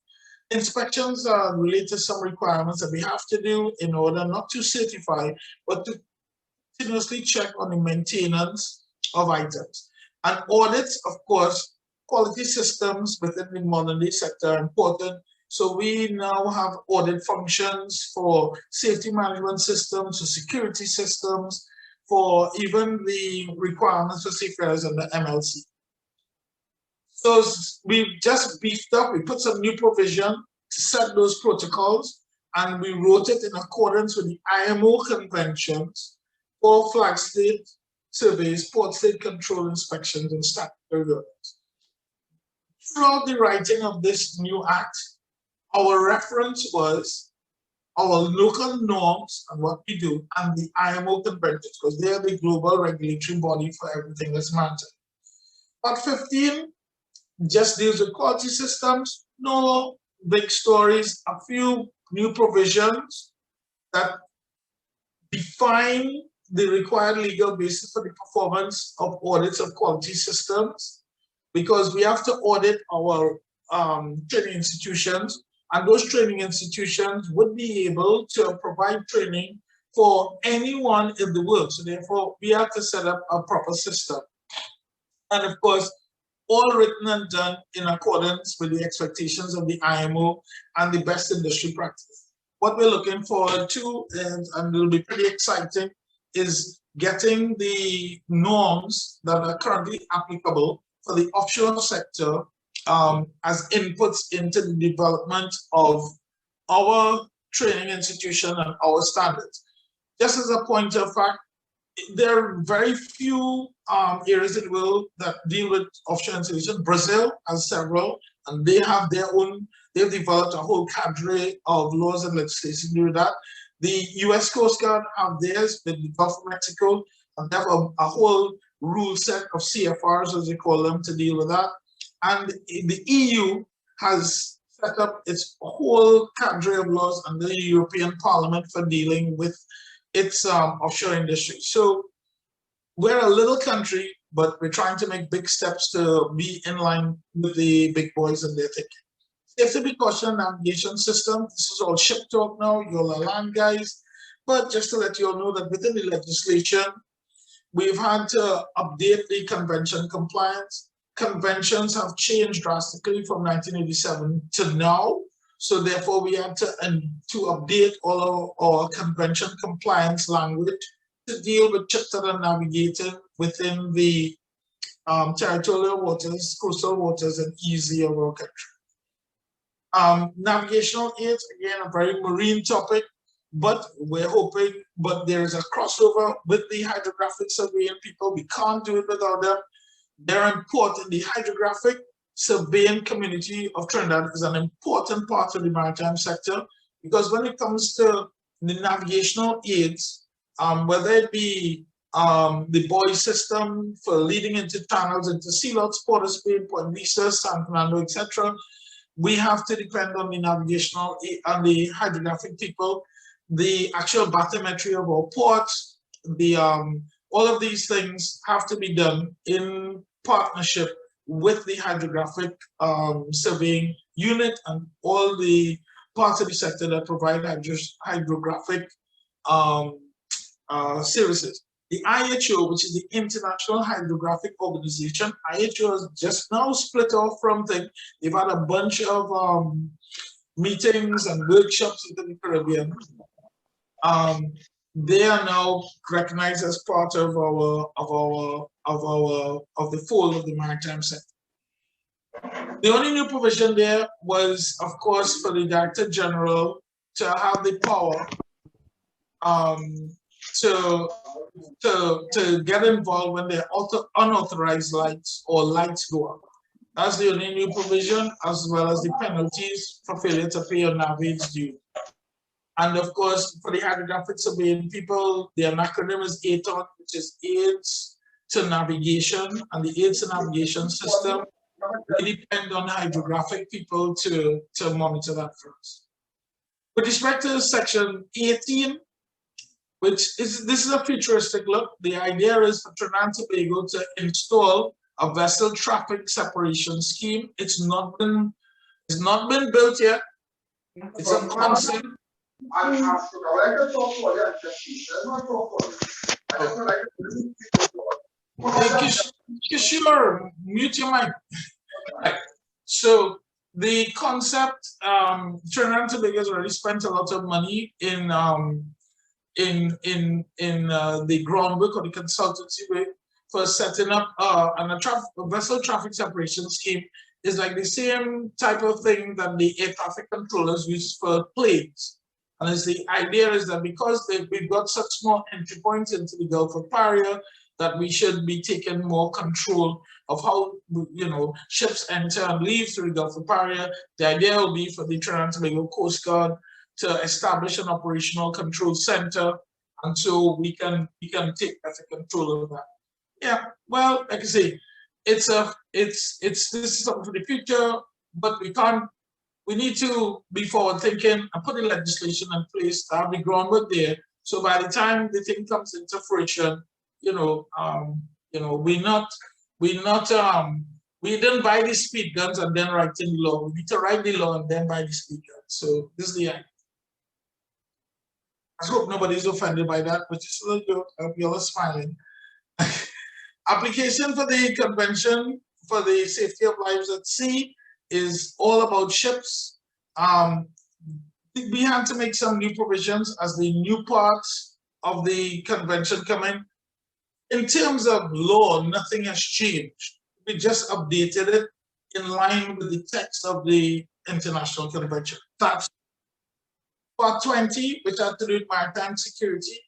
Inspections relate to some requirements that we have to do in order not to certify, but to continuously check on the maintenance of items. And audits, of course, quality systems within the modern day sector are important. So we now have audit functions for safety management systems, for security systems, for even the requirements for seafarers and the MLC. So we just beefed up, we put some new provision to set those protocols, and we wrote it in accordance with the IMO conventions for flag state surveys, port state control inspections, and statutory audits. Throughout the writing of this new act, our reference was our local norms and what we do, and the IMO conventions, because they are the global regulatory body for everything that's maritime. Part 15 just deals with quality systems, no big stories, a few new provisions that define the required legal basis for the performance of audits of quality systems, because we have to audit our training institutions, and those training institutions would be able to provide training for anyone in the world. So therefore, we have to set up a proper system. And of course, all written and done in accordance with the expectations of the IMO and the best industry practice. What we're looking forward to, and it'll be pretty exciting, is getting the norms that are currently applicable for the offshore sector as inputs into the development of our training institution and our standards. Just as a point of fact, there are very few areas in the world that deal with offshore installation. Brazil has several, and they have their own, they've developed a whole cadre of laws and legislation to do that. The US Coast Guard have theirs, the Gulf of Mexico, and they have a whole rule set of CFRs, as they call them, to deal with that. And the EU has set up its whole cadre of laws under the European Parliament for dealing with its offshore industry. So we're a little country, but we're trying to make big steps to be in line with the big boys and their thinking. Safety precaution navigation system. This is all ship talk now. You're all land guys. But just to let you all know that within the legislation, we've had to update the convention compliance. Conventions have changed drastically from 1987 to now. So therefore, we had to update all of our convention compliance language to deal with ships that are navigating within the territorial waters, coastal waters, and easy of our country. Navigational aids, again, a very marine topic, but we're hoping, but there is a crossover with the hydrographic surveying people. We can't do it without them. They're important. The hydrographic surveying community of Trinidad is an important part of the maritime sector, because when it comes to the navigational aids, whether it be the buoy system for leading into channels, into Sealots, Port of Spain, Point Lisa, San Fernando, etc., we have to depend on the navigational and the hydrographic people, the actual bathymetry of our ports, the all of these things have to be done in partnership with the hydrographic surveying unit and all the parts of the sector that provide hydrographic services. The IHO, which is the International Hydrographic Organization, IHO has just now split off from things. They've had a bunch of meetings and workshops in the Caribbean. They are now recognized as part of the fold of the maritime sector. The only new provision there was, of course, for the Director General to have the power to get involved when there are unauthorized lights or lights go up. That's the only new provision, as well as the penalties for failure to pay your navigation due. And of course, for the hydrographic surveying people, the acronym is ATON, which is Aids to Navigation, and the Aids to Navigation system really depend on hydrographic people to monitor that for us. With respect to Section 18, this is a futuristic look. The idea is for Trinidad and Tobago to install a vessel traffic separation scheme. It's not been built yet. It's a concept. Sure, mute your mic. Right. So the concept, Trinidad and Tobago has already spent a lot of money in the groundwork or the consultancy way for setting up a vessel traffic separation scheme. Is like the same type of thing that the air traffic controllers use for planes. And the idea is that because we've got such small entry points into the Gulf of Paria, that we should be taking more control of how ships enter and leave through the Gulf of Paria. The idea will be for the Trinidad and Tobago Coast Guard to establish an operational control center, and so we can take better control of that. Yeah, well, like I say, this is something for the future, but we need to be forward thinking and put the legislation in place to have the groundwork there. So by the time the thing comes into fruition, we didn't buy the speed guns and then write in the law. We need to write the law and then buy the speed guns. So this is the idea. I hope nobody's offended by that, but just a little bit of y'all are smiling. Application for the Convention for the Safety of Lives at Sea is all about ships. We had to make some new provisions as the new parts of the convention come in. In terms of law, nothing has changed. We just updated it in line with the text of the International Convention. That's Part 20, which has to do with maritime security.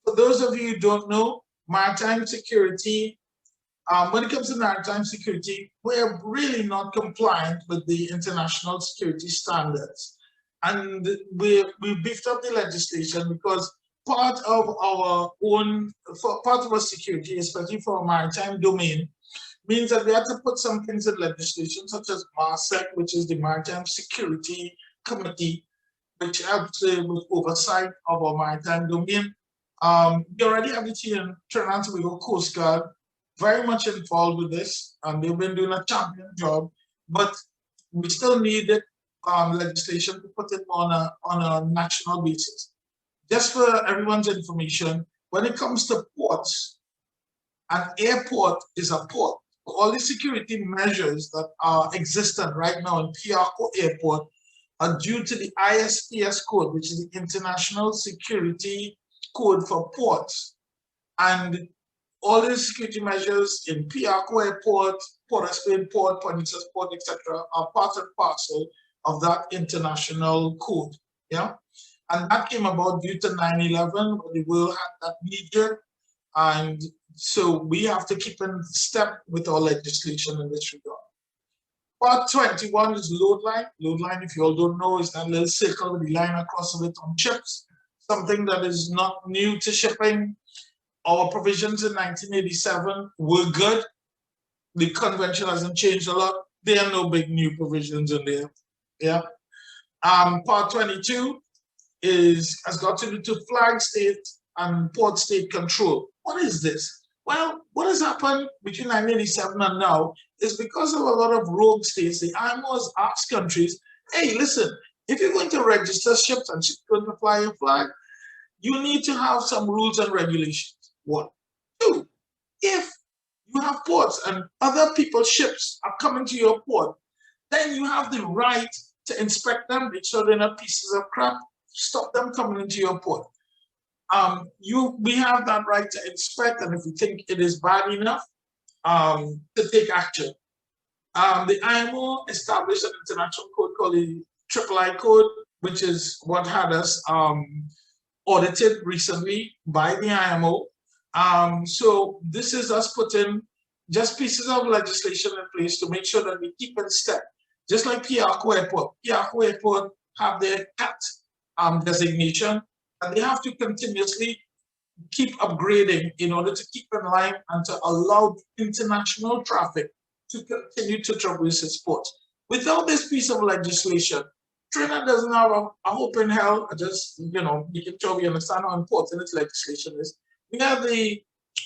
For those of you who don't know, maritime security, when it comes to maritime security, we're really not compliant with the international security standards. And we beefed up the legislation because part of our security, especially for our maritime domain, means that we have to put some things in legislation, such as MARSEC, which is the Maritime Security Committee, which helps with oversight of our maritime domain. We already have the Trinidad and Tobago Coast Guard very much involved with this, and they've been doing a champion job, but we still need legislation to put it on a national basis. Just for everyone's information, when it comes to ports, an airport is a port. All the security measures that are existent right now in Piarco Airport are due to the ISPS code, which is the International Security Code for Ports. And all the security measures in Piarco Airport, Port of Spain Port, Port Neches Port, etc., are part and parcel of that international code. Yeah, and that came about due to 9/11, when the world had that knee-jerk, and so we have to keep in step with our legislation in this regard. Part 21 is load line. Load line, if you all don't know, is that little circle with the line across of it on ships, something that is not new to shipping. Our provisions in 1987 were good. The convention hasn't changed a lot. There are no big new provisions in there. Yeah. Part 22 has got to do to flag state and port state control. What is this? Well, What has happened between 1987 and now is because of a lot of rogue states, the IMO has asked countries, hey, listen, if you're going to register ships and ships going to fly your flag, you need to have some rules and regulations. One. Two, if you have ports and other people's ships are coming to your port, then you have the right to inspect them, make sure they're not pieces of crap, stop them coming into your port. We have that right to inspect, and if we think it is bad enough, to take action. The IMO established an international code called the III Code, which is what had us audited recently by the IMO. So this is us putting just pieces of legislation in place to make sure that we keep in step. Just like Piarco Airport. Piarco Airport have their CAT designation, and they have to continuously keep upgrading in order to keep in line and to allow international traffic to continue to traverse its port. Without this piece of legislation, Trinidad doesn't have a hope in hell. Just, making sure we understand how important its legislation is. We are the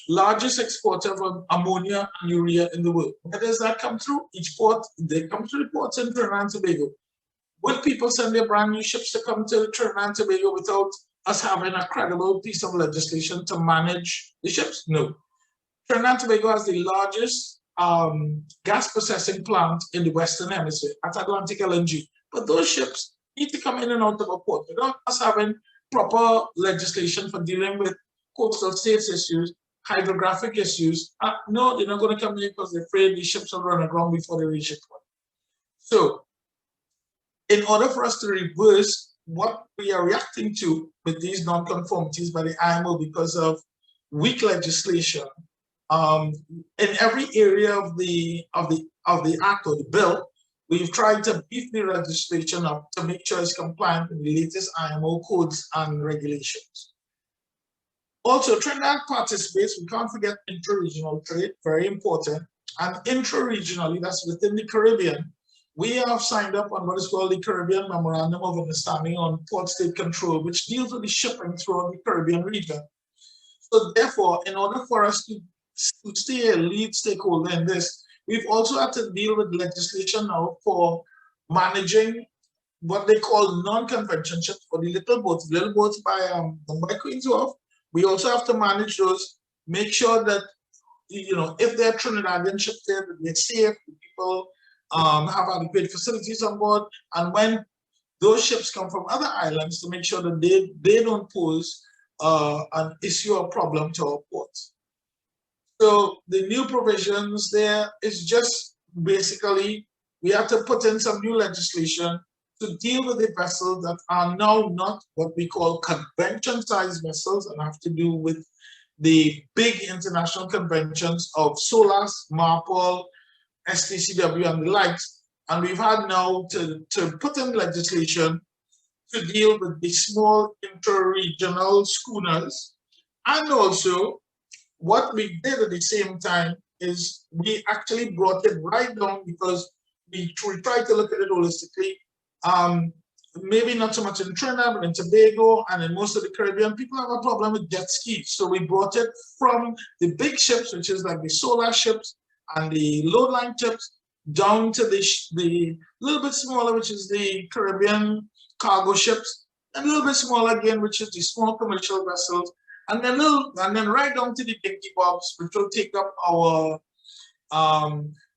largest exporter of ammonia and urea in the world. Where does that come through? Each port, they come to the ports in Trinidad and Tobago. Would people send their brand new ships to come to Trinidad and Tobago without us having a credible piece of legislation to manage the ships? No. Trinidad and Tobago has the largest gas processing plant in the Western Hemisphere at Atlantic LNG. But those ships need to come in and out of a port. Without us having proper legislation for dealing with coastal states issues, hydrographic issues, no, they're not going to come in because they're afraid these ships will run aground before they reach the port. So, in order for us to reverse what we are reacting to with these non-conformities by the IMO because of weak legislation, in every area of the act or the bill, we've tried to beef the legislation up to make sure it's compliant with the latest IMO codes and regulations. Also, Trinidad participates, we can't forget intra-regional trade, very important. And intra-regionally, that's within the Caribbean, we have signed up on what is called the Caribbean Memorandum of Understanding on Port State Control, which deals with the shipping throughout the Caribbean region. So therefore, in order for us to stay a lead stakeholder in this, we've also had to deal with legislation now for managing what they call non-convention ships, for the little boats by Queen's Wharf. We also have to manage those, make sure that, if they're Trinidadian ships there, that they're safe, people have adequate facilities on board, and when those ships come from other islands, to make sure that they don't pose an issue or problem to our ports. So the new provisions there is just basically, we have to put in some new legislation to deal with the vessels that are now not what we call convention-sized vessels and have to do with the big international conventions of SOLAS, MARPOL, STCW, and the likes. And we've had now to put in legislation to deal with the small inter-regional schooners. And also, what we did at the same time is we actually brought it right down because we tried to look at it holistically. Maybe not so much in Trinidad, but in Tobago and in most of the Caribbean, people have a problem with jet skis. So we brought it from the big ships, which is like the solar ships and the load line ships, down to the little bit smaller, which is the Caribbean cargo ships, and a little bit smaller again, which is the small commercial vessels, and then right down to the dinky bobs, which will take up our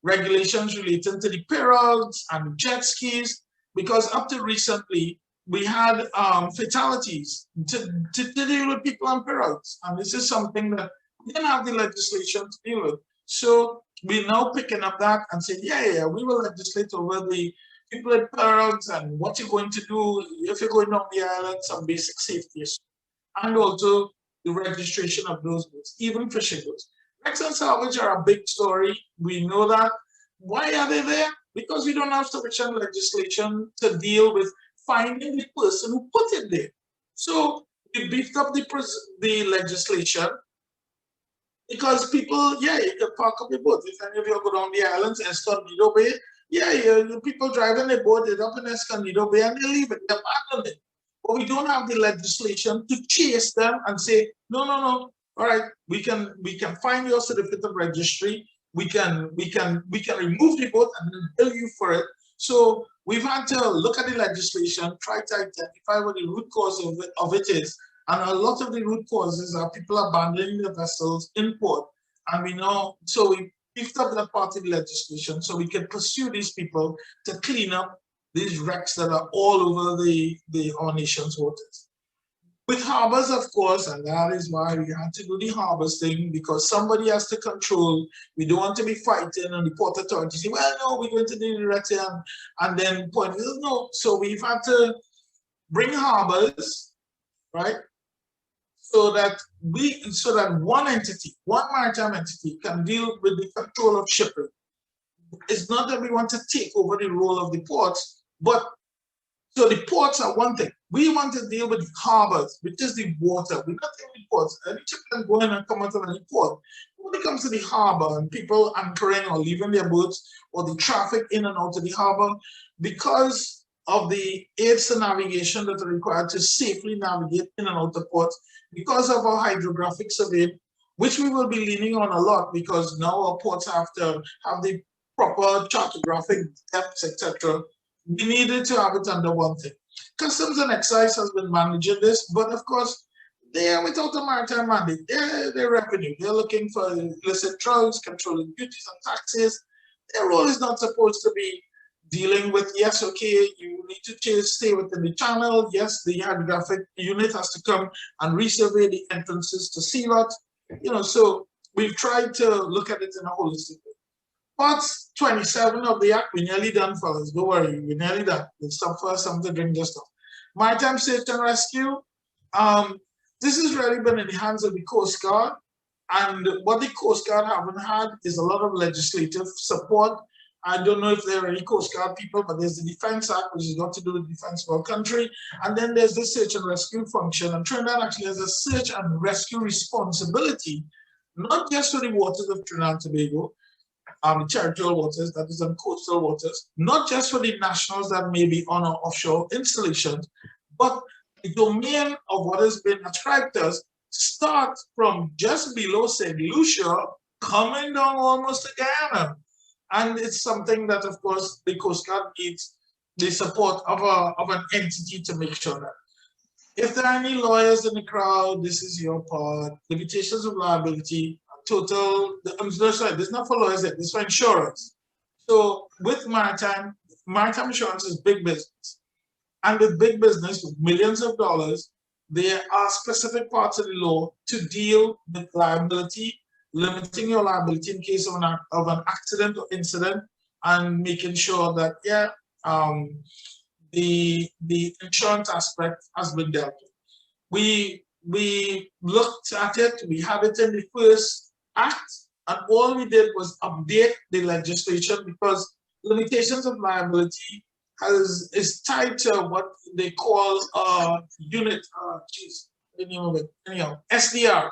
regulations relating to the pirogues and jet skis. Because up to recently, we had fatalities to deal with people on pirogues. And this is something that we didn't have the legislation to deal with. So we're now picking up that and saying, yeah, we will legislate over the people at pirogues and what you're going to do if you're going on the island, some basic safety issues. And also the registration of those boats, even fishing boats. Wrecks and salvage are a big story. We know that. Why are they there? Because we don't have sufficient legislation to deal with finding the person who put it there. So we beefed up the legislation because people, you can park up your boat. If any of you go down the islands, Escondido Bay, people driving their boat, they're up in Escondido Bay and they leave it, they abandon it. But we don't have the legislation to chase them and say, no, all right, we can find your certificate of registry, we can remove the boat and then bill you for it. So we've had to look at the legislation, try to identify what the root cause of it is. And a lot of the root causes are people abandoning the vessels in port. And we know, so we picked up that part of the legislation so we can pursue these people to clean up these wrecks that are all over our nation's waters. With harbors, of course, and that is why we had to do the harbors thing, because somebody has to control. We don't want to be fighting and the port authority say, well, no, we're going to do the wrecks and then point, no. So we've had to bring harbors, right? So that one entity, one maritime entity can deal with the control of shipping. It's not that we want to take over the role of the ports, but so the ports are one thing. We want to deal with harbors, which is the water. We're not dealing with ports. Any ship can go in and come out of any port. When it comes to the harbor and people anchoring or leaving their boats or the traffic in and out of the harbor, because of the aids to navigation that are required to safely navigate in and out of ports, because of our hydrographic survey, which we will be leaning on a lot because now our ports have to have the proper chartographic depths, etc. We needed to have it under one thing. Customs and Excise has been managing this, but of course, they are without a maritime mandate. They're revenue. They're looking for illicit drugs, controlling duties and taxes. Their role is not supposed to be dealing with, yes, okay, you need to stay within the channel. Yes, the hydrographic unit has to come and resurvey the entrances to sea lot. You know, so we've tried to look at it in a holistic way. Part 27 of the Act, we're nearly done, fellas. Don't worry, we're nearly done. We'll stop for something to drink just off. Maritime Search and Rescue. This has really been in the hands of the Coast Guard. And what the Coast Guard haven't had is a lot of legislative support. I don't know if there are any Coast Guard people, but there's the Defense Act, which has got to do with defense of our country. And then there's the search and rescue function. And Trinidad actually has a search and rescue responsibility, not just for the waters of Trinidad and Tobago, the territorial waters, that is on coastal waters, not just for the nationals that may be on our offshore installations, but the domain of what has been ascribed to us starts from just below St. Lucia, coming down almost to Guyana. And it's something that, of course, the Coast Guard needs the support of an entity to make sure that. If there are any lawyers in the crowd, this is your part. Limitations of liability, total, sorry, this is not for lawyers, this is for insurance. So with maritime insurance is big business. And with big business, with millions of dollars, there are specific parts of the law to deal with liability, limiting your liability in case of an accident or incident, and making sure that, yeah, the insurance aspect has been dealt with. We looked at it, we had it in the first act, and all we did was update the legislation because limitations of liability is tied to what they call unit, the name of it, anyhow, SDR.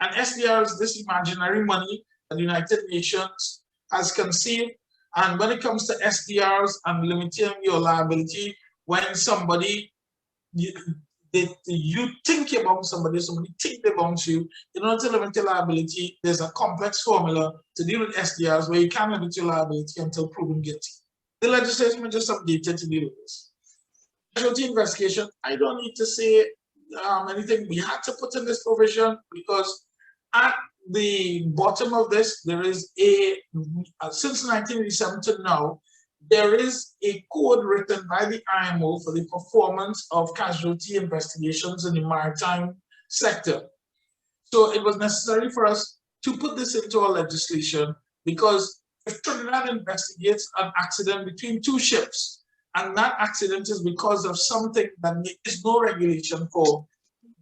And SDR is this imaginary money that the United Nations has conceived. And when it comes to SDRs and limiting your liability, when somebody, you think about somebody think about you, in order to limit your liability, there's a complex formula to deal with SDRs where you can't limit your liability until proven guilty. The legislation was just updated to deal with this. Casualty investigation, I don't need to say anything. We had to put in this provision because at the bottom of this, there is since 1987 to now, there is a code written by the IMO for the performance of casualty investigations in the maritime sector. So it was necessary for us to put this into our legislation because if Trinidad investigates an accident between two ships, and that accident is because of something that there is no regulation for,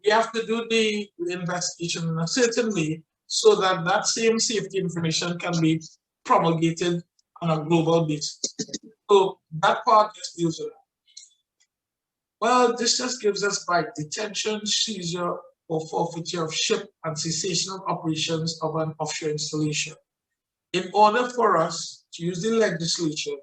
we have to do the investigation in a certain way so that that same safety information can be promulgated on a global basis. So that part just deals with that. Well, this just gives us by detention, seizure, or forfeiture of ship and cessation of operations of an offshore installation. In order for us to use the legislation,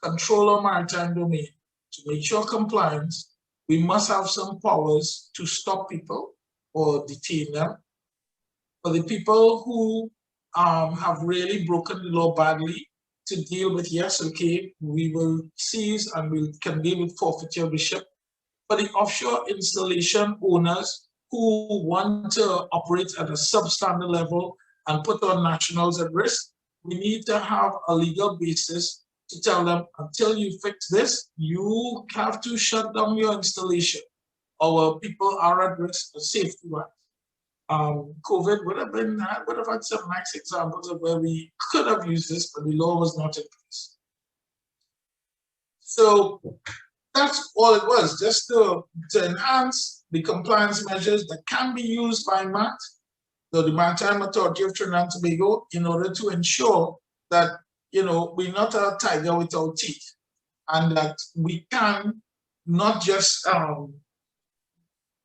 control our maritime domain, to make sure compliance, we must have some powers to stop people or detain them For the people who have really broken the law badly, to deal with, yes, okay, we will seize and we can deal with forfeiture of the ship. For the offshore installation owners who want to operate at a substandard level and put our nationals at risk, we need to have a legal basis to tell them, until you fix this, you have to shut down your installation. Our people are at risk of safety-wise. COVID would have had some nice examples of where we could have used this, but the law was not in place. So that's all it was, just to enhance the compliance measures that can be used by MAT, the Maritime Authority of Trinidad and Tobago, in order to ensure that, you know, we're not a tiger without teeth, and that we can not just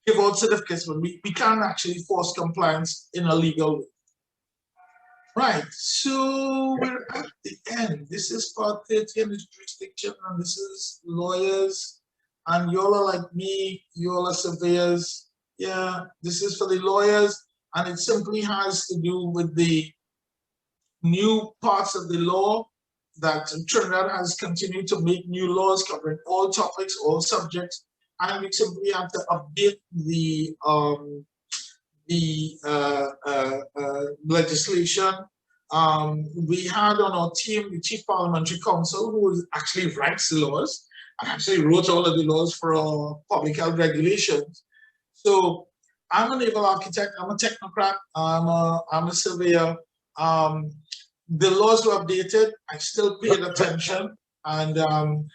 give out certificates, but we can actually force compliance in a legal way. Right, so we're at the end. This is part 30 in this jurisdiction, and this is lawyers, and y'all are like me, y'all are surveyors. Yeah, this is for the lawyers, and it simply has to do with the new parts of the law that Trinidad has continued to make new laws covering all topics, all subjects, and we simply have to update the legislation. We had on our team the Chief Parliamentary Counsel, who actually writes the laws and actually wrote all of the laws for our public health regulations. So I'm a naval architect, I'm a technocrat, I'm a surveyor. The laws were updated, I still paid attention, and on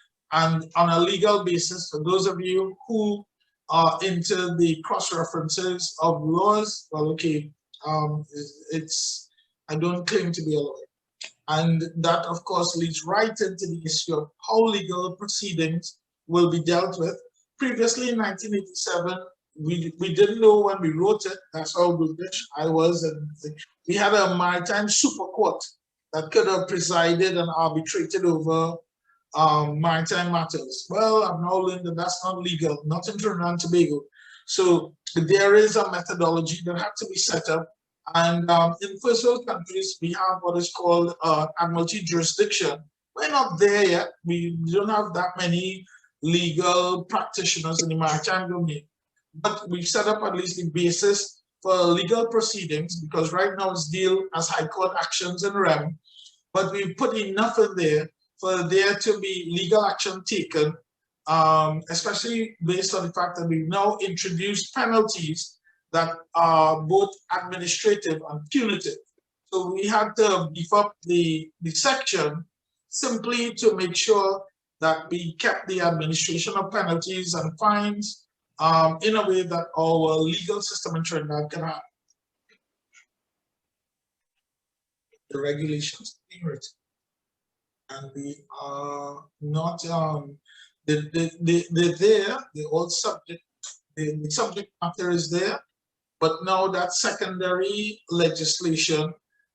a legal basis, for those of you who are into the cross-references of laws, well, okay, I don't claim to be a lawyer. And that, of course, leads right into the issue of how legal proceedings will be dealt with. Previously, in 1987, we didn't know when we wrote it, that's how British I was, and we had a maritime super court that could have presided and arbitrated over maritime matters. Well, I've now learned that that's not legal, not in Trinidad and Tobago. So there is a methodology that had to be set up. And in first world countries, we have what is called admiralty jurisdiction. We're not there yet. We don't have that many legal practitioners in the maritime domain. But we've set up at least the basis for legal proceedings, because right now it's dealt as high court actions in rem. But we've put enough in there for there to be legal action taken, especially based on the fact that we've now introduced penalties that are both administrative and punitive. So we had to beef up the section simply to make sure that we kept the administration of penalties and fines in a way that our legal system in Trinidad can have. The regulations being written. And we are not, they're there, the old subject, the subject matter is there, but now that secondary legislation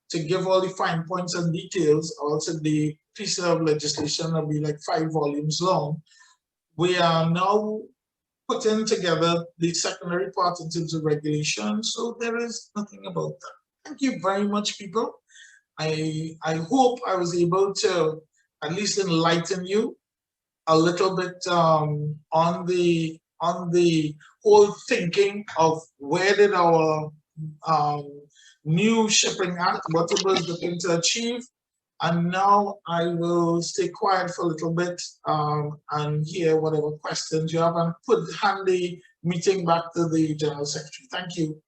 to give all the fine points and details, also the piece of legislation will be like 5 volumes long. We are now putting together the secondary part in terms of regulation, so there is nothing about that. Thank you very much, people. I hope I was able to at least enlighten you a little bit on the whole thinking of where did our new Shipping Act, what it was looking to achieve. And now I will stay quiet for a little bit and hear whatever questions you have, and hand the meeting back to the General Secretary. Thank you.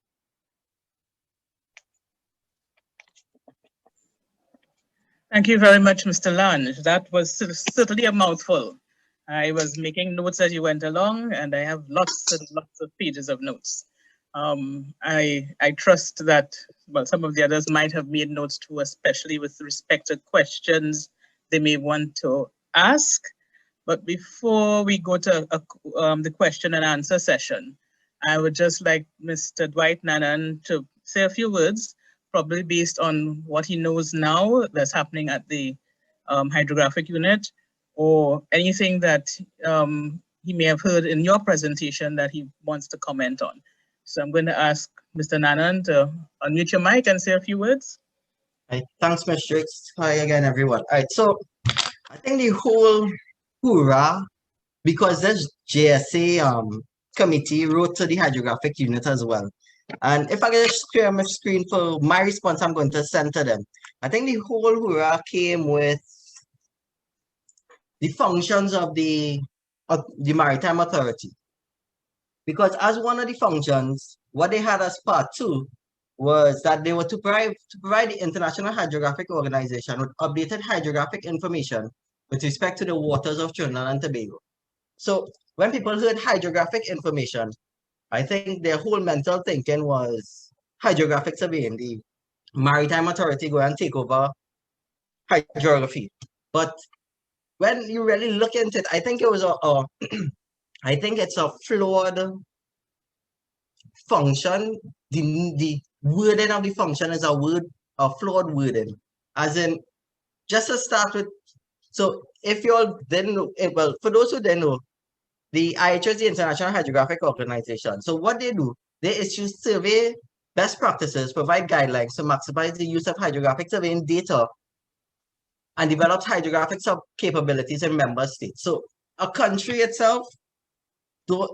Thank you very much, Mr. Lange. That was certainly a mouthful. I was making notes as you went along, and I have lots and lots of pages of notes. I trust that, well, some of the others might have made notes too, especially with respect to questions they may want to ask. But before we go to the question and answer session, I would just like Mr. Dwight Nanan to say a few words, probably based on what he knows now that's happening at the hydrographic unit, or anything that he may have heard in your presentation that he wants to comment on. So I'm going to ask Mr. Nanan to unmute your mic and say a few words. Right, thanks, Mr. X. Hi again, everyone. All right, so I think the whole hoorah, because this JSA committee wrote to the hydrographic unit as well. And if I can just clear my screen for my response, I'm going to send to them. I think the whole hoorah came with the functions of the Maritime Authority. Because as one of the functions, what they had as part 2 was that they were to provide the International Hydrographic Organization with updated hydrographic information with respect to the waters of Trinidad and Tobago. So when people heard hydrographic information, I think their whole mental thinking was hydrographic surveying, the Maritime Authority go and take over hydrography. But when you really look into it, I think it was I think it's a flawed function. The wording of the function is a flawed wording. As in, just to start with, so if you all didn't know, well, for those who didn't know, the IHO is the International Hydrographic Organization. So what they do, they issue survey best practices, provide guidelines to maximize the use of hydrographic surveying data, and develop hydrographic capabilities in member states. So a country itself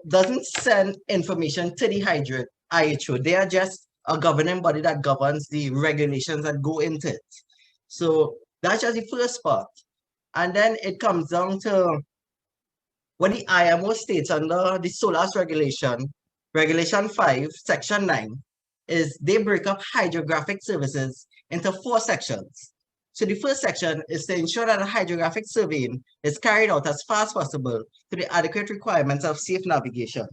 doesn't send information to the IHO. They are just a governing body that governs the regulations that go into it. So that's just the first part. And then it comes down to what the IMO states under the SOLAS regulation, Regulation 5, Section 9, is they break up hydrographic services into 4 sections. So the first section is to ensure that the hydrographic surveying is carried out as far as possible to the adequate requirements of safe navigation.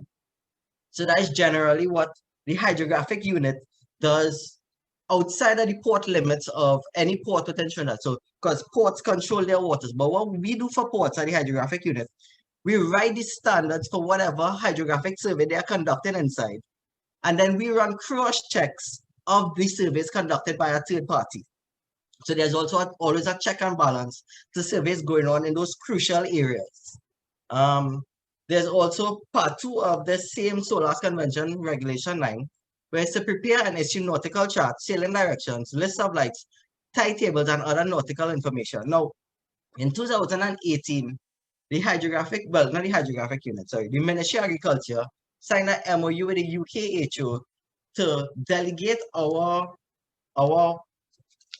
So that is generally what the hydrographic unit does outside of the port limits of any port within Trinidad. So, because ports control their waters, but what we do for ports at the hydrographic unit, we write the standards for whatever hydrographic survey they are conducting inside. And then we run cross checks of the surveys conducted by a third party. So there's also always a check and balance to surveys going on in those crucial areas. There's also part 2 of the same SOLAS Convention, Regulation 9, where it's to prepare and issue nautical charts, sailing directions, lists of lights, tide tables, and other nautical information. Now, in 2018, the hydrographic, well, not the hydrographic unit, sorry, the Ministry of Agriculture signed an MOU with the UKHO to delegate our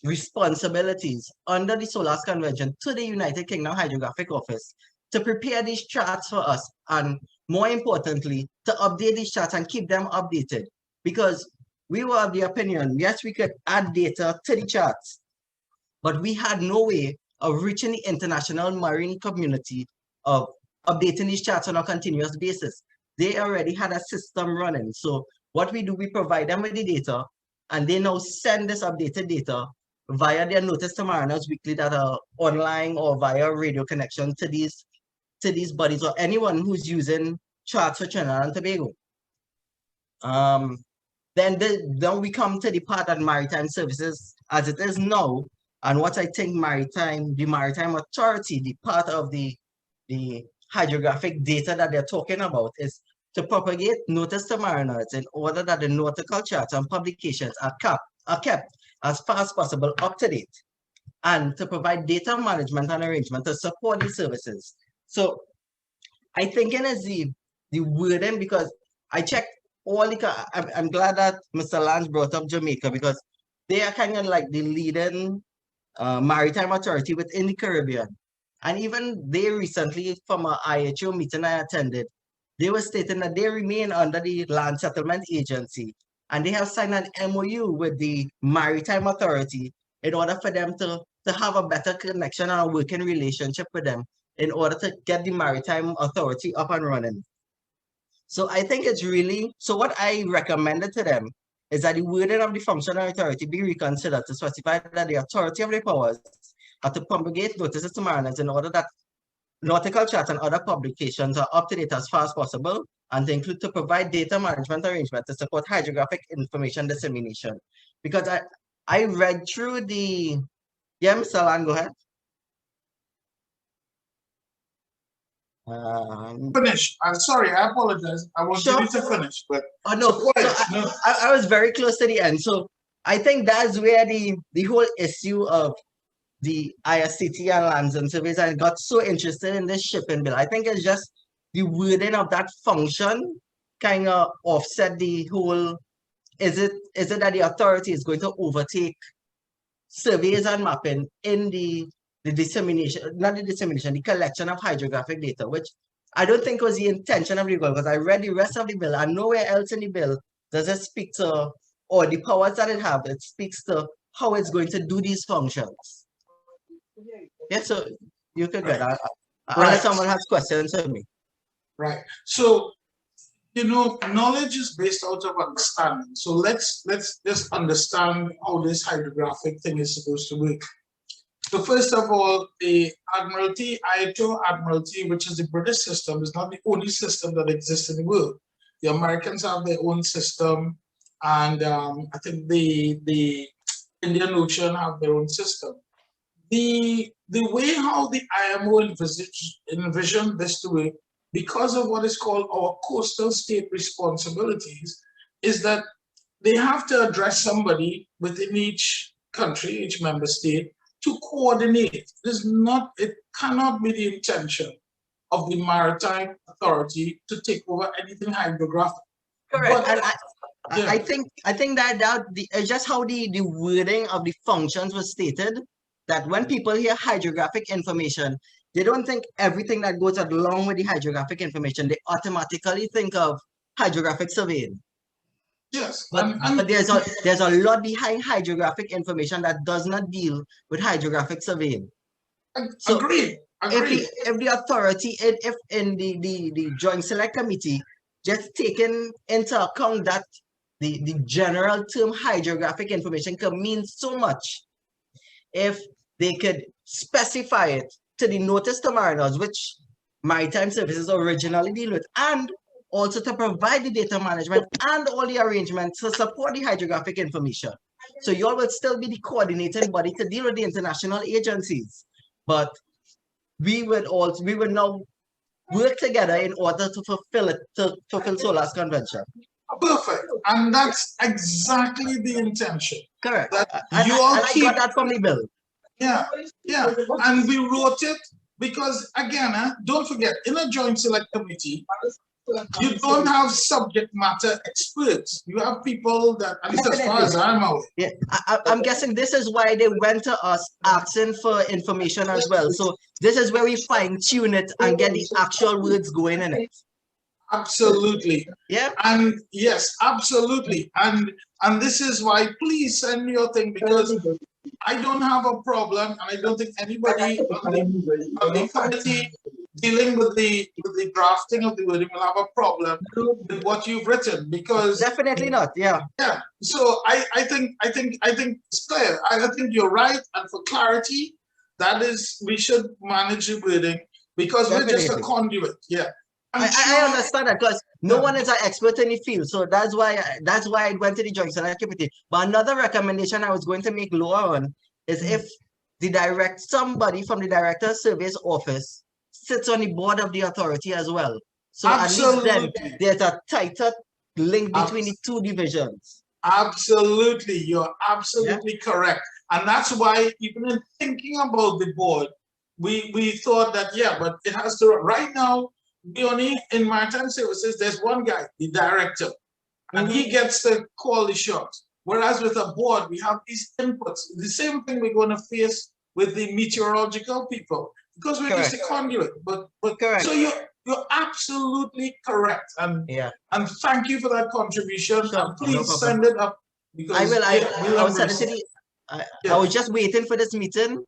responsibilities under the SOLAS Convention to the United Kingdom Hydrographic Office to prepare these charts for us, and more importantly, to update these charts and keep them updated. Because we were of the opinion, yes, we could add data to the charts, but we had no way of reaching the international marine community of updating these charts on a continuous basis. They already had a system running. So what we do, we provide them with the data, and they now send this updated data via their notice to mariners weekly that are online or via radio connection to these bodies or anyone who's using charts for Trinidad and Tobago. Then we come to the part that maritime services as it is now, and what I think the Maritime Authority, the part of the hydrographic data that they're talking about, is to propagate notice to mariners in order that the nautical charts and publications are kept as far as possible up to date, and to provide data management and arrangement to support these services. So I think it is the wording, because I checked all the, I'm glad that Mr. Lance brought up Jamaica, because they are kind of like the leading maritime authority within the Caribbean. And even they recently, from an IHO meeting I attended, they were stating that they remain under the Land Settlement Agency, and they have signed an MOU with the Maritime Authority in order for them to have a better connection and a working relationship with them in order to get the Maritime Authority up and running. So I think it's really, so what I recommended to them is that the wording of the functional authority be reconsidered to specify that the authority of the powers are to promulgate notices to mariners in order that nautical charts and other publications are up to date as far as possible, and to include to provide data management arrangement to support hydrographic information dissemination. Because I read through the, yeah, Mr. Lan, go ahead. Finish. I'm sorry, I apologize. I want Sure. you to finish, but Oh no, so quiet, no. I was very close to the end. So I think that's where the whole issue of the ISCT and lands and surveys, I got so interested in this shipping bill. I think it's just the wording of that function kind of offset the whole, is it that the authority is going to overtake surveys and mapping in the dissemination, not the dissemination, the collection of hydrographic data, which I don't think was the intention of the bill, because I read the rest of the bill and nowhere else in the bill does it speak to, or the powers that it have, it speaks to how it's going to do these functions. Yeah, so you could get that. Unless someone has questions for me. Right. So, you know, knowledge is based out of understanding. So let's just understand how this hydrographic thing is supposed to work. So first of all, the Admiralty, IATO Admiralty, which is the British system, is not the only system that exists in the world. The Americans have their own system, and I think the Indian Ocean have their own system. The way how the IMO envisioned this to work, because of what is called our coastal state responsibilities, is that they have to address somebody within each country, each member state, to coordinate. It cannot be the intention of the Maritime Authority to take over anything hydrographic. Correct. But, and I think that just how the wording of the functions was stated, that when people hear hydrographic information, they don't think everything that goes along with the hydrographic information. They automatically think of hydrographic surveying. yes, But there's a lot behind hydrographic information that does not deal with hydrographic surveying. So agreed. If the authority, if in the Joint Select Committee, just taking into account that the general term hydrographic information can mean so much, if they could specify it to the notice to mariners, which Maritime Services originally deal with, and also to provide the data management and all the arrangements to support the hydrographic information. So you all will still be the coordinating body to deal with the international agencies, but we would now work together in order to fulfill SOLAS convention. Perfect, and that's exactly the intention. Correct. I got that from the bill. Yeah, and we wrote it because, again, don't forget, in a Joint Select Committee, you don't have subject matter experts. You have people that, at least as far as I'm aware. Yeah, I'm guessing this is why they went to us asking for information as well. So this is where we fine tune it and get the actual words going in it. Absolutely. Yeah. And yes, absolutely. And this is why, please send me your thing, because I don't have a problem, and I don't think anybody on the committee dealing with the drafting of the wording will have a problem with what you've written, because definitely not. Yeah. Yeah. So I think it's clear. I think you're right, and for clarity, that is, we should manage the wording, because definitely. We're just a conduit. Yeah. I understand that, because no one is an expert in the field, so that's why it went to the Joint Select Committee. But another recommendation I was going to make lower on is if somebody from the Director of Surveys Office sits on the board of the authority as well. So absolutely. At least then there's a tighter link between the two divisions. Absolutely, you're absolutely correct, and that's why even in thinking about the board, we thought that but it has to right now. We only in Maritime Services, there's one guy, the director, and he gets to call the shots. Whereas with a board, we have these inputs. The same thing we're going to face with the meteorological people, because we're just a conduit. But so you're absolutely correct, and thank you for that contribution. Sure, and please send it up, because I will. I was just waiting for this meeting,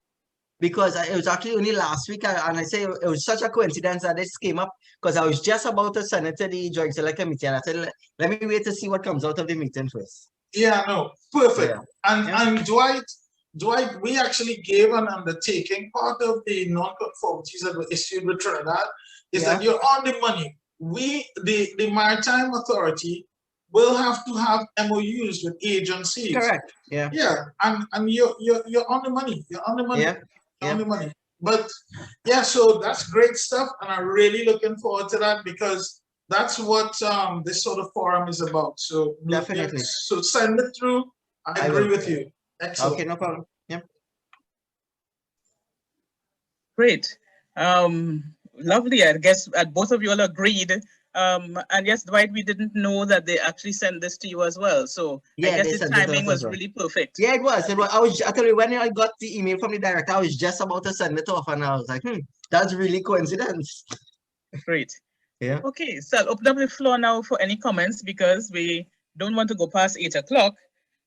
because it was actually only last week, and I say it was such a coincidence that this came up, because I was just about to send it to the Joint Select Committee, and I said, let me wait to see what comes out of the meeting first. Yeah, no, perfect. Yeah. And Dwight, we actually gave an undertaking. Part of the non-conformities that were issued with Trinidad is that you're on the money. The Maritime Authority will have to have MOUs with agencies. Correct. Yeah. Yeah, and you're on the money. You're on the money. Yeah. On the money. But yeah, so that's great stuff, and I'm really looking forward to that because that's what this sort of forum is about. So Definitely. so send it through. I I agree will. with you. Excellent. Okay, no problem. Yeah. Great. Lovely. I guess both of you all agreed. And yes, Dwight, we didn't know that they actually sent this to you as well. So I Yeah, guess they the sent it to timing us as was well. really perfect. Yeah, it was. It was. I was actually when I got the email from the director, I was just about to send it off, and I was like, that's really coincidence. Great. Yeah. Okay, so I'll open up the floor now for any comments because we don't want to go past 8 o'clock.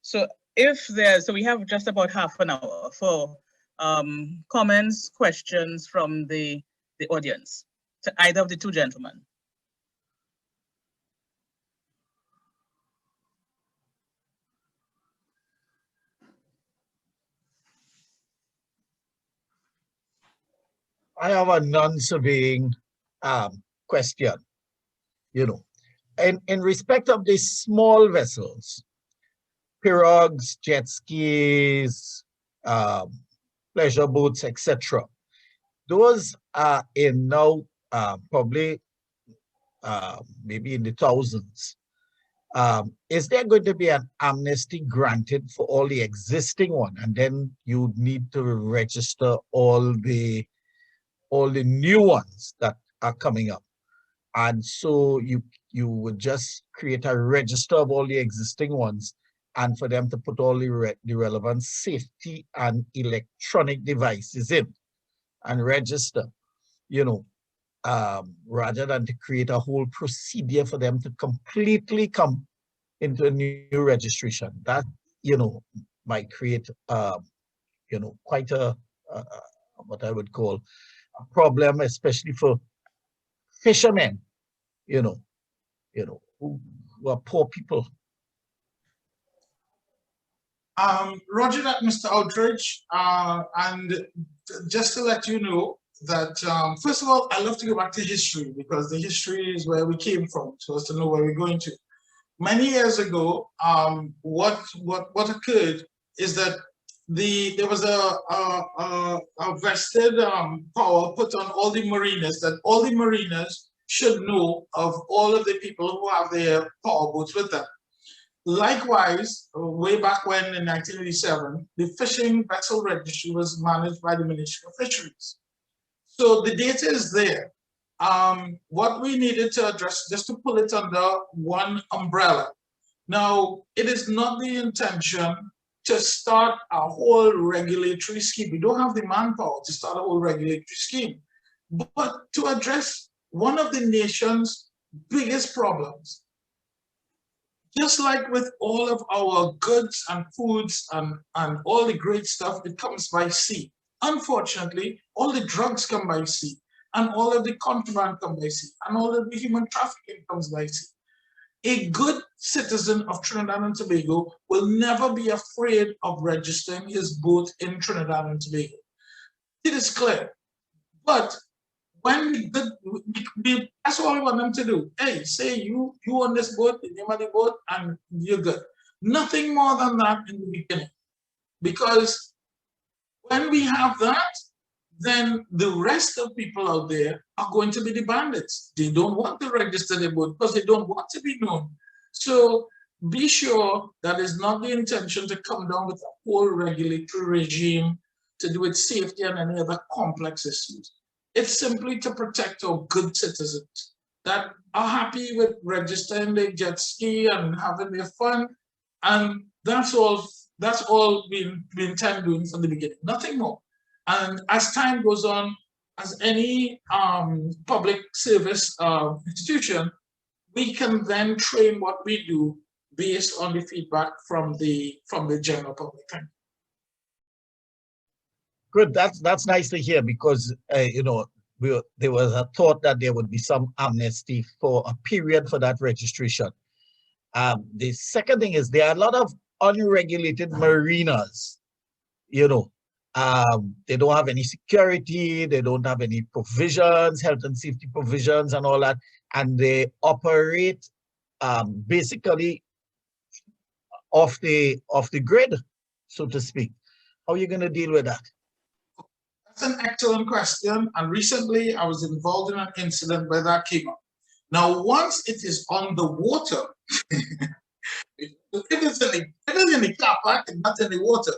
So so we have just about half an hour for comments, questions from the audience to either of the two gentlemen. I have a non-surveying question. You know, in respect of these small vessels, pirogues, jet skis, pleasure boats, etc. Those are in now probably maybe in the thousands. Is there going to be an amnesty granted for all the existing one, and then you need to register all the new ones that are coming up? And so you would just create a register of all the existing ones, and for them to put all the relevant safety and electronic devices in and register, rather than to create a whole procedure for them to completely come into a new registration. That, might create, quite a what I would call a problem, especially for fishermen, who are poor people. Roger that, Mr. Outridge. And just to let you know that, first of all, I love to go back to history because the history is where we came from, so as to know where we're going to. Many years ago, what occurred is that there was a vested power put on all the mariners, that all the mariners should know of all of the people who have their power boats with them. Likewise, way back when in 1987, the fishing vessel registry was managed by the Ministry of Fisheries. So the data is there. What we needed to address, just to pull it under one umbrella. Now, it is not the intention to start a whole regulatory scheme. We don't have the manpower to start a whole regulatory scheme. But to address one of the nation's biggest problems, just like with all of our goods and foods and all the great stuff, it comes by sea. Unfortunately, all the drugs come by sea, and all of the contraband comes by sea, and all of the human trafficking comes by sea. A good citizen of Trinidad and Tobago will never be afraid of registering his boat in Trinidad and Tobago. It is clear. But when that's all we want them to do. Hey, say you on this boat, the name of the boat, and you're good. Nothing more than that in the beginning. Because when we have that, then the rest of people out there are going to be the bandits. They don't want to register their boat because they don't want to be known. So be sure that is not the intention to come down with a whole regulatory regime to do with safety and any other complex issues. It's simply to protect our good citizens that are happy with registering their jet ski and having their fun. And that's all we intend doing from the beginning, nothing more. And as time goes on, as any public service institution, we can then train what we do based on the feedback from the general public. Good. That's nice to hear because there was a thought that there would be some amnesty for a period for that registration. The second thing is there are a lot of unregulated marinas. They don't have any security, they don't have any provisions, health and safety provisions and all that, and they operate basically off the grid, so to speak. How are you going to deal with that? That's an excellent question. And recently I was involved in an incident where that came up. Now, once it is on the water, if it is in the car park, it's not in the water.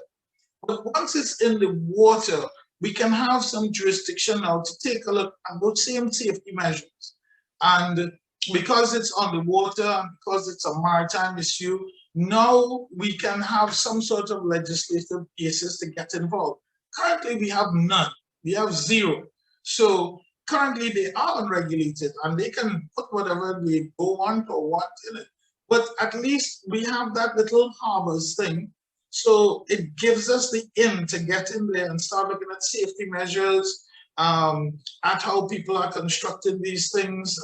But once it's in the water, we can have some jurisdiction now to take a look at those same safety measures. And because it's on the water and because it's a maritime issue, now we can have some sort of legislative basis to get involved. Currently, we have none. We have zero. So currently, they are unregulated and they can put whatever they want or want in it. But at least we have that little harbors thing. So it gives us the in to get in there and start looking at safety measures, at how people are constructing these things,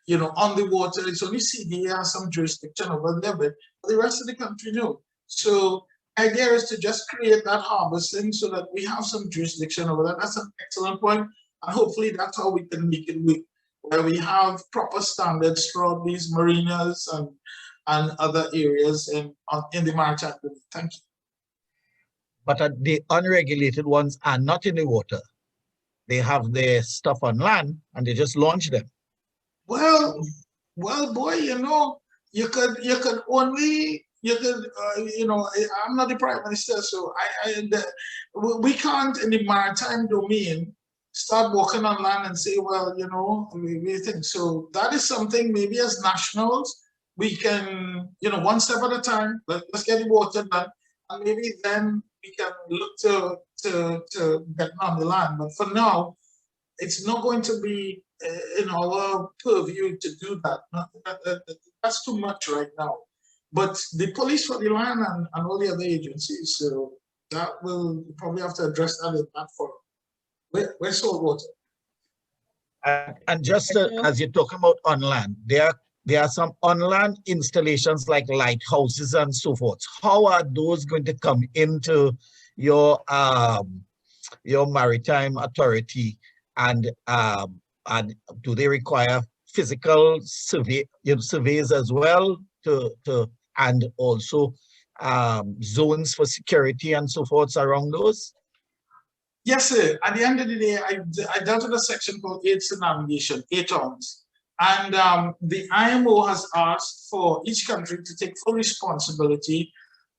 you know, on the water. It's only CDA has some jurisdiction over there, but the rest of the country, no. So idea is to just create that harvesting so that we have some jurisdiction over that. That's an excellent point. And hopefully that's how we can make it work, where we have proper standards throughout these marinas and other areas in the maritime. Thank you. But the unregulated ones are not in the water. They have their stuff on land and they just launch them. Well, boy, you know, you could only, you know, I'm not the prime minister, so we can't in the maritime domain start walking on land and say, well, you know, we think. So that is something maybe as nationals, we can, you know, one step at a time, let's get the water done, and maybe then we can look to get on the land. But for now, it's not going to be in our purview to do that. That's too much right now. But the police for the land and all the other agencies, so that will probably have to address that in that forum. Where's salt water? And just as you're talking about on land, there are some on-land installations like lighthouses and so forth. How are those going to come into your maritime authority, and do they require physical surveys as well and also zones for security and so forth around those? Yes, sir. At the end of the day, I dealt with a section called Aids to Navigation, ATONS. And the IMO has asked for each country to take full responsibility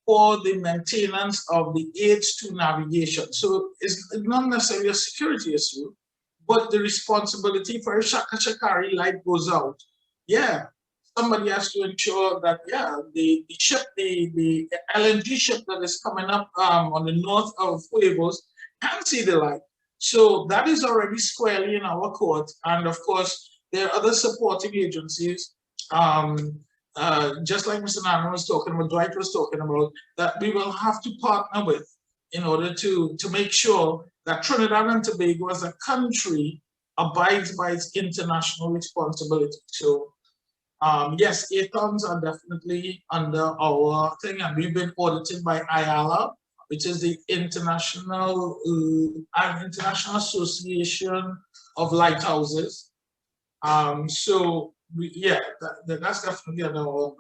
for the maintenance of the aids to navigation. So it's not necessarily a security issue, but the responsibility for a Shaka Shakari light goes out. Yeah, somebody has to ensure that, yeah, the ship, the LNG ship that is coming up on the north of Huevos can see the light. So that is already squarely in our court. And of course, there are other supporting agencies, just like Mr. Nana was talking about, Dwight was talking about, that we will have to partner with in order to make sure that Trinidad and Tobago as a country abides by its international responsibility. So yes, ATONs are definitely under our thing, and we've been audited by IALA, which is the International Association of Lighthouses. So yeah, that's definitely another one.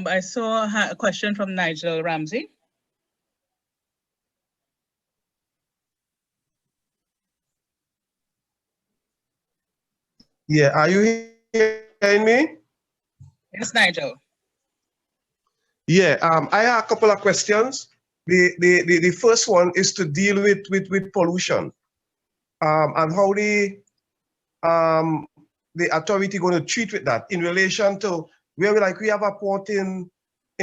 I saw a question from Nigel Ramsey. Yeah, are you hearing me? Yes, Nigel. Yeah, I have a couple of questions. The first one is to deal with pollution, and how the authority going to treat with that in relation to where we have a port in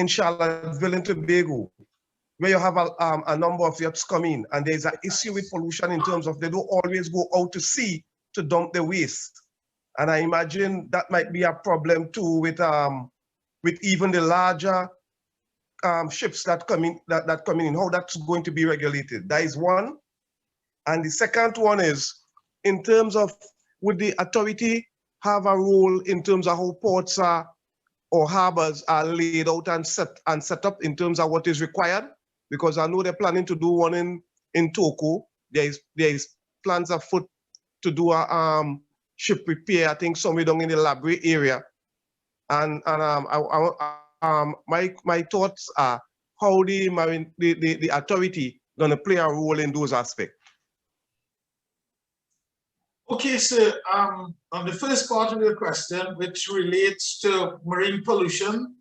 Charlottesville and Tobago, where you have a number of yachts coming, and there's an issue with pollution in terms of they don't always go out to sea to dump the waste. And I imagine that might be a problem too with even the larger ships that come in, how that's going to be regulated. That is one. And the second one is, in terms of, would the authority have a role in terms of how ports are or harbors are laid out and set up in terms of what is required? Because I know they're planning to do one in Toko. There is plans afoot to do a ship repair, I think somewhere down in the Labrie area. And my thoughts are, how the authority going to play a role in those aspects? Okay, so on the first part of your question, which relates to marine pollution,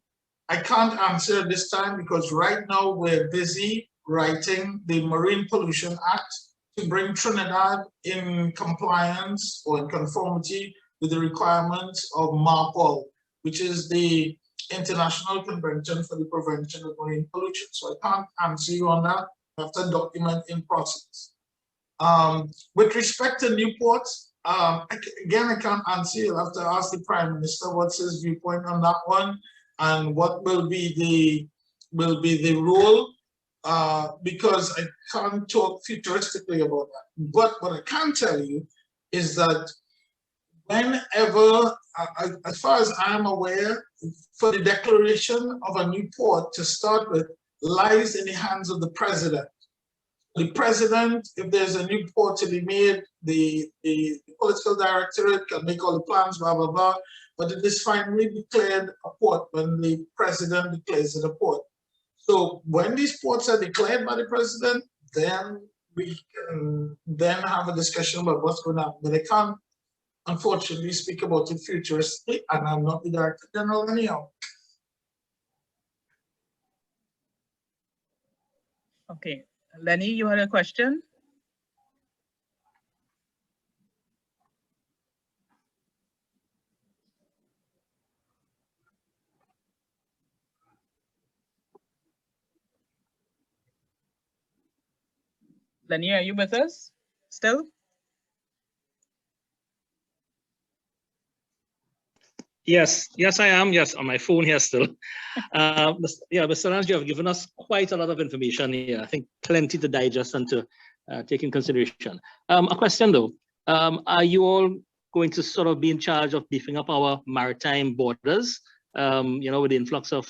I can't answer this time because right now we're busy writing the Marine Pollution Act to bring Trinidad in compliance or in conformity with the requirements of MARPOL, which is the International Convention for the Prevention of Marine Pollution. So I can't answer you on that. I have to document in process. With respect to Newport, again, I can't answer. You'll have to ask the Prime Minister what's his viewpoint on that one, and what will be the role. Because I can't talk futuristically about that. But what I can tell you is that whenever, as far as I'm aware, for the declaration of a new port to start with, lies in the hands of the president. The president, if there's a new port to be made, the political directorate can make all the plans, blah, blah, blah, but it is finally declared a port when the president declares it a port. So when these ports are declared by the president, then we can then have a discussion about what's going on. But I can't, unfortunately, speak about it futuristically, and I'm not the Director General anyhow. Okay, Lenny, you had a question? Lenny, are you with us still? Yes, I am. Yes, on my phone here still. Yeah, Mr. Lange, you have given us quite a lot of information here. I think plenty to digest and to take in consideration. A question though, are you all going to sort of be in charge of beefing up our maritime borders, you know, with the influx of,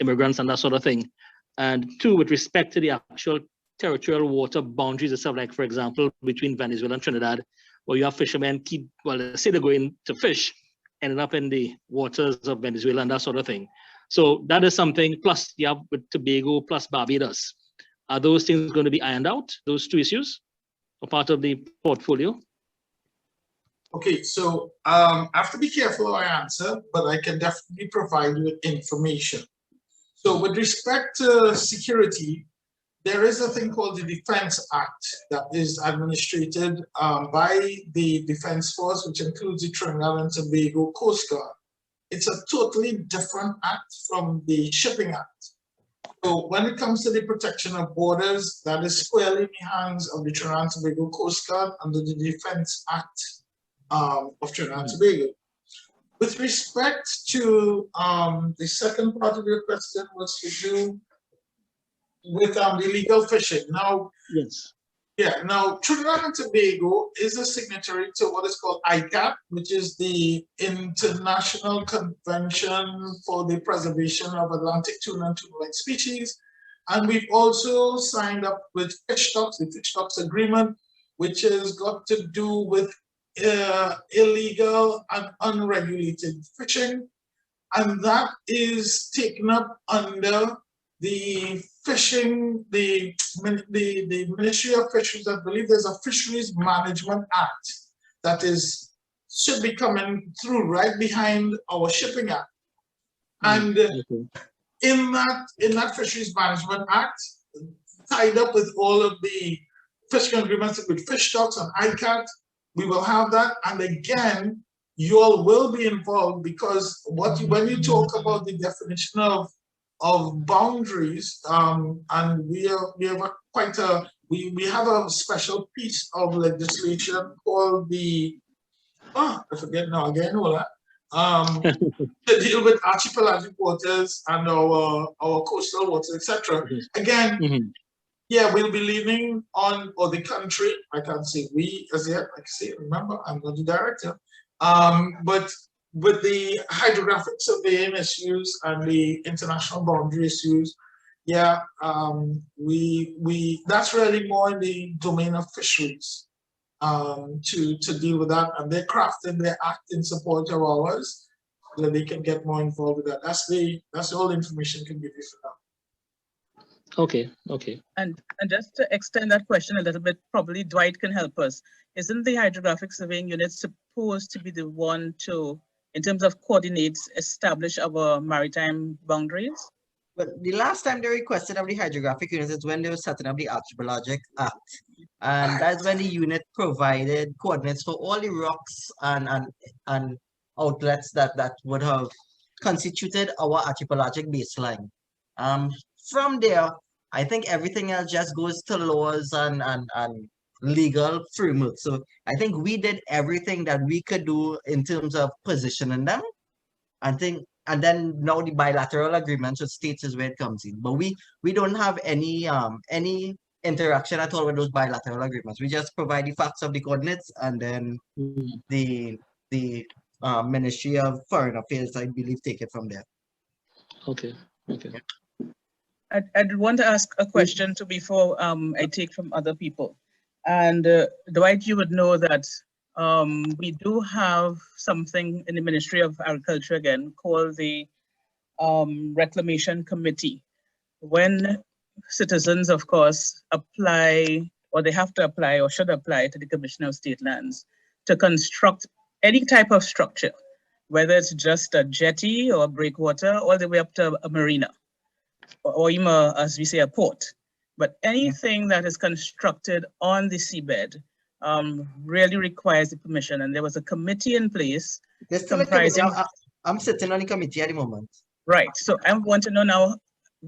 immigrants and that sort of thing? And two, with respect to the actual territorial water boundaries itself, like for example, between Venezuela and Trinidad, where you have fishermen say they're going to fish, ending up in the waters of Venezuela and that sort of thing. So that is something, plus you have with Tobago plus Barbados. Are those things going to be ironed out, those two issues, or part of the portfolio? Okay, so I have to be careful how I answer, but I can definitely provide you with information. So with respect to security, there is a thing called the Defense Act that is administered by the Defense Force, which includes the Trinidad and Tobago Coast Guard. It's a totally different act from the Shipping Act. So when it comes to the protection of borders, that is squarely in the hands of the Trinidad and Tobago Coast Guard under the Defense Act of Trinidad and Tobago. With respect to the second part of your question was to do with the illegal fishing. Now, yes. Yeah, now Trinidad and Tobago is a signatory to what is called ICCAT, which is the International Convention for the Preservation of Atlantic Tuna and tuna-like species. And we've also signed up with Fish Stocks, the Fish Stocks Agreement, which has got to do with illegal and unregulated fishing. And that is taken up under the fishing, the Ministry of Fisheries. I believe there's a Fisheries Management Act that should be coming through right behind our Shipping Act. And in that Fisheries Management Act, tied up with all of the fishing agreements with Fish Stocks and ICCAT, we will have that. And again, you all will be involved because when you talk about the definition of boundaries, and we have a special piece of legislation called the I forget now again all that to deal with archipelagic waters and our coastal waters, etc. Again, yeah, we'll be leaning on the country. I can't say we as yet. I can say, remember, I'm not the director. But with the hydrographic surveying issues and the international boundary issues, yeah, that's really more in the domain of fisheries to deal with that, and they're crafting their act in support of ours so that they can get more involved with that. That's all the information I can give you for now. Okay, okay. And just to extend that question a little bit, probably Dwight can help us. Isn't the hydrographic surveying unit supposed to be the one to, in terms of coordinates, establish our maritime boundaries? But the last time they requested of the hydrographic unit is when they were setting up the Archipelagic Act. And that's when the unit provided coordinates for all the rocks and outlets that would have constituted our archipelagic baseline. From there, I think everything else just goes to laws and legal framework. So I think we did everything that we could do in terms of positioning them. And then now the bilateral agreements with states is where it comes in. But we don't have any interaction at all with those bilateral agreements. We just provide the facts of the coordinates, and then the Ministry of Foreign Affairs, I believe, take it from there. Okay, okay. I'd want to ask a question to before I take from other people. And Dwight, you would know that we do have something in the Ministry of Agriculture again called the Reclamation Committee. When citizens, of course, apply, or they have to apply or should apply to the Commissioner of State Lands to construct any type of structure, whether it's just a jetty or a breakwater, all the way up to a marina, or even, as we say, a port. But anything that is constructed on the seabed really requires the permission. And there was a committee in place. There's still a committee. I'm sitting on the committee at the moment. Right. So I want to know now,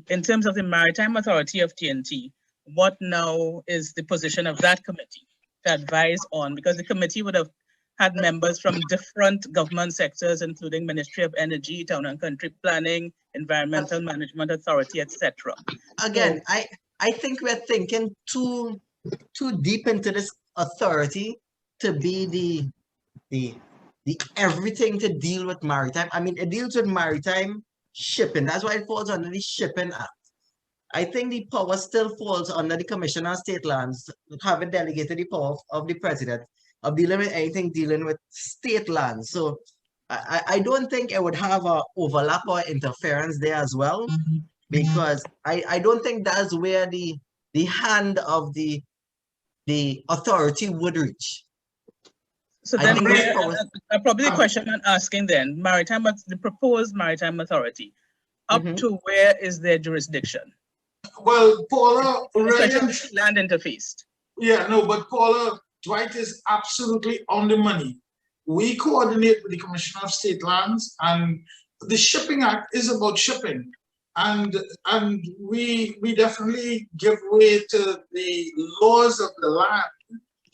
in terms of the Maritime Authority of TNT, what now is the position of that committee to advise on? Because the committee would have had members from different government sectors, including Ministry of Energy, Town and Country Planning, Environmental Management Authority, etc. Again, I think we're thinking too deep into this authority to be the everything to deal with maritime. I mean, it deals with maritime shipping. That's why it falls under the Shipping Act. I think the power still falls under the Commissioner of State Lands, having delegated the power of the president of dealing with anything dealing with state lands. So I don't think it would have a overlap or interference there as well, because I don't think that's where the hand of the authority would reach. So then probably the question I'm asking then, the proposed Maritime Authority, up to where is their jurisdiction? Well, Paula, land interfaced. Yeah, no, but Paula, Dwight is absolutely on the money. We coordinate with the Commissioner of State Lands, and the Shipping Act is about shipping. And we definitely give way to the laws of the land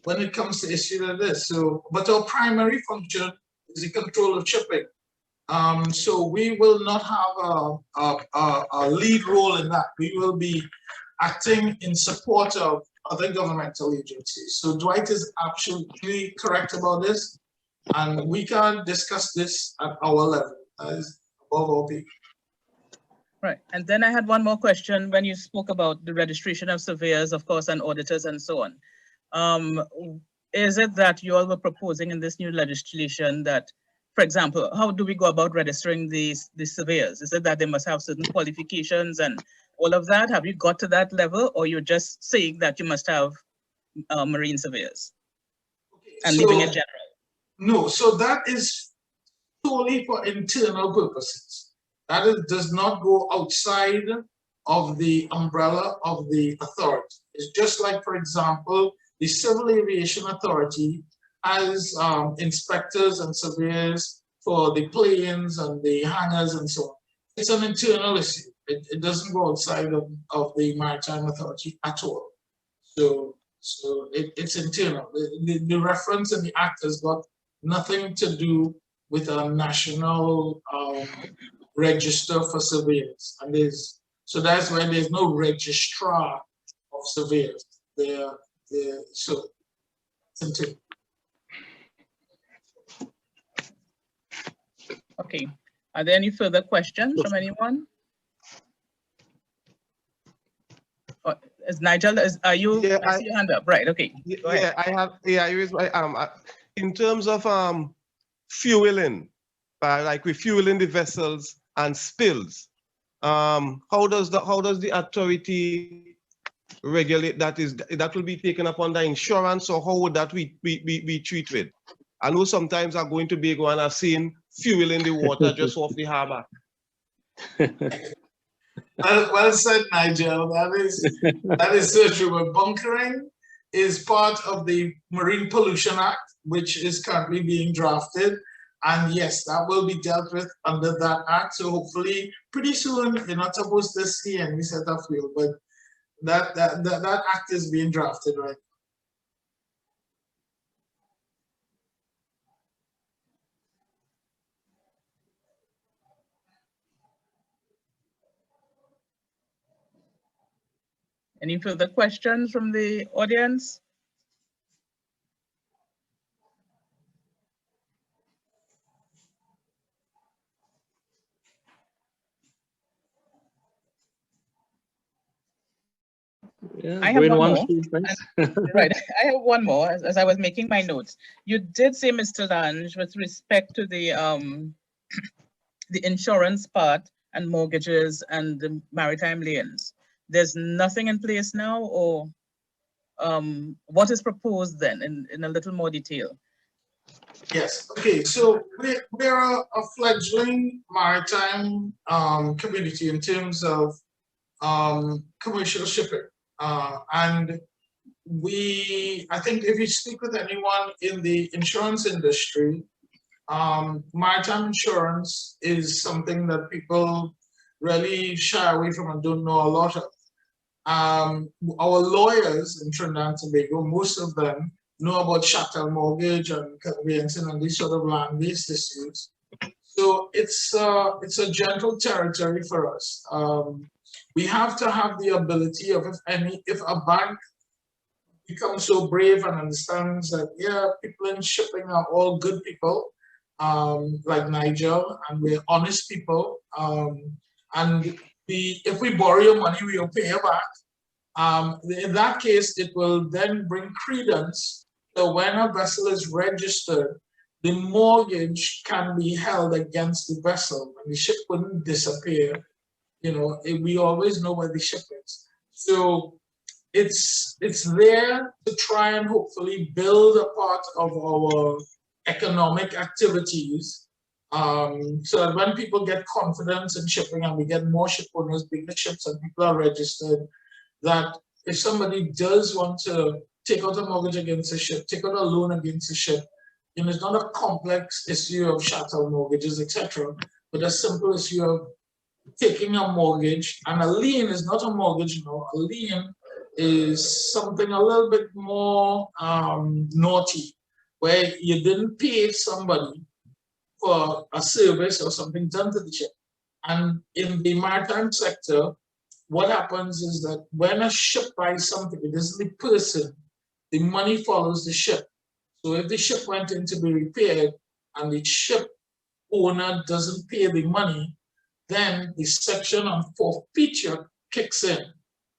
when it comes to issues like this. So, but our primary function is the control of shipping. So we will not have a lead role in that. We will be acting in support of other governmental agencies. So Dwight is absolutely correct about this, and we can discuss this at our level as above our people. Right, and then I had one more question when you spoke about the registration of surveyors, of course, and auditors and so on. Is it that you all were proposing in this new legislation that, for example, how do we go about registering these surveyors? Is it that they must have certain qualifications and all of that? Have you got to that level, or you're just saying that you must have marine surveyors and leaving it general? No, so that is solely for internal purposes. That does not go outside of the umbrella of the authority. It's just like, for example, the Civil Aviation Authority has inspectors and surveyors for the planes and the hangars and so on. It's an internal issue. It doesn't go outside of the Maritime Authority at all. So it's internal. The reference in the Act has got nothing to do with a national register for surveyors. And so that's why there's no registrar of surveyors. So it's internal. Okay. Are there any further questions from anyone? Is Nigel, are you, yeah, I see your hand up, right, okay. Yeah, I have, I raised my, in terms of fueling, like refueling the vessels and spills, how does the authority regulate that? That will be taken up under insurance, or how would that be treated? I know sometimes I'm going to Bago and I've seen fuel in the water just off the harbor. Well said, Nigel. That is so true. But bunkering is part of the Marine Pollution Act, which is currently being drafted. And yes, that will be dealt with under that act. So hopefully pretty soon you're not supposed to see any set of fuel, but that act is being drafted right now. Any further questions from the audience? Yeah, I have going one once, more. twice. Right, I have one more as I was making my notes. You did say, Mr. Lange, with respect to the insurance part and mortgages and the maritime lanes, there's nothing in place now, or what is proposed then in a little more detail? Yes, okay, so we're a fledgling maritime community in terms of commercial shipping. And I think if you speak with anyone in the insurance industry, maritime insurance is something that people really shy away from and don't know a lot of. Our lawyers in Trinidad and Tobago, most of them know about chattel mortgage and conveyancing and these sort of land-based issues. So it's a gentle territory for us. We have to have the ability of, if a bank becomes so brave and understands that, yeah, people in shipping are all good people, like Nigel, and we're honest people, and if we borrow your money, we will pay you back. In that case, it will then bring credence that when a vessel is registered, the mortgage can be held against the vessel, and the ship wouldn't disappear. You know, we always know where the ship is. So it's there to try and hopefully build a part of our economic activities, so that when people get confidence in shipping and we get more ship owners, bigger ships, and people are registered, that if somebody does want to take out a mortgage against a ship, take out a loan against a ship, you know, it's not a complex issue of chattel mortgages, etc., but a simple issue of taking a mortgage. And a lien is not a mortgage, you know. A lien is something a little bit more naughty, where you didn't pay somebody for a service or something done to the ship. And in the maritime sector, what happens is that when a ship buys something, it isn't the person, the money follows the ship. So if the ship went in to be repaired and the ship owner doesn't pay the money, then the section on forfeiture kicks in,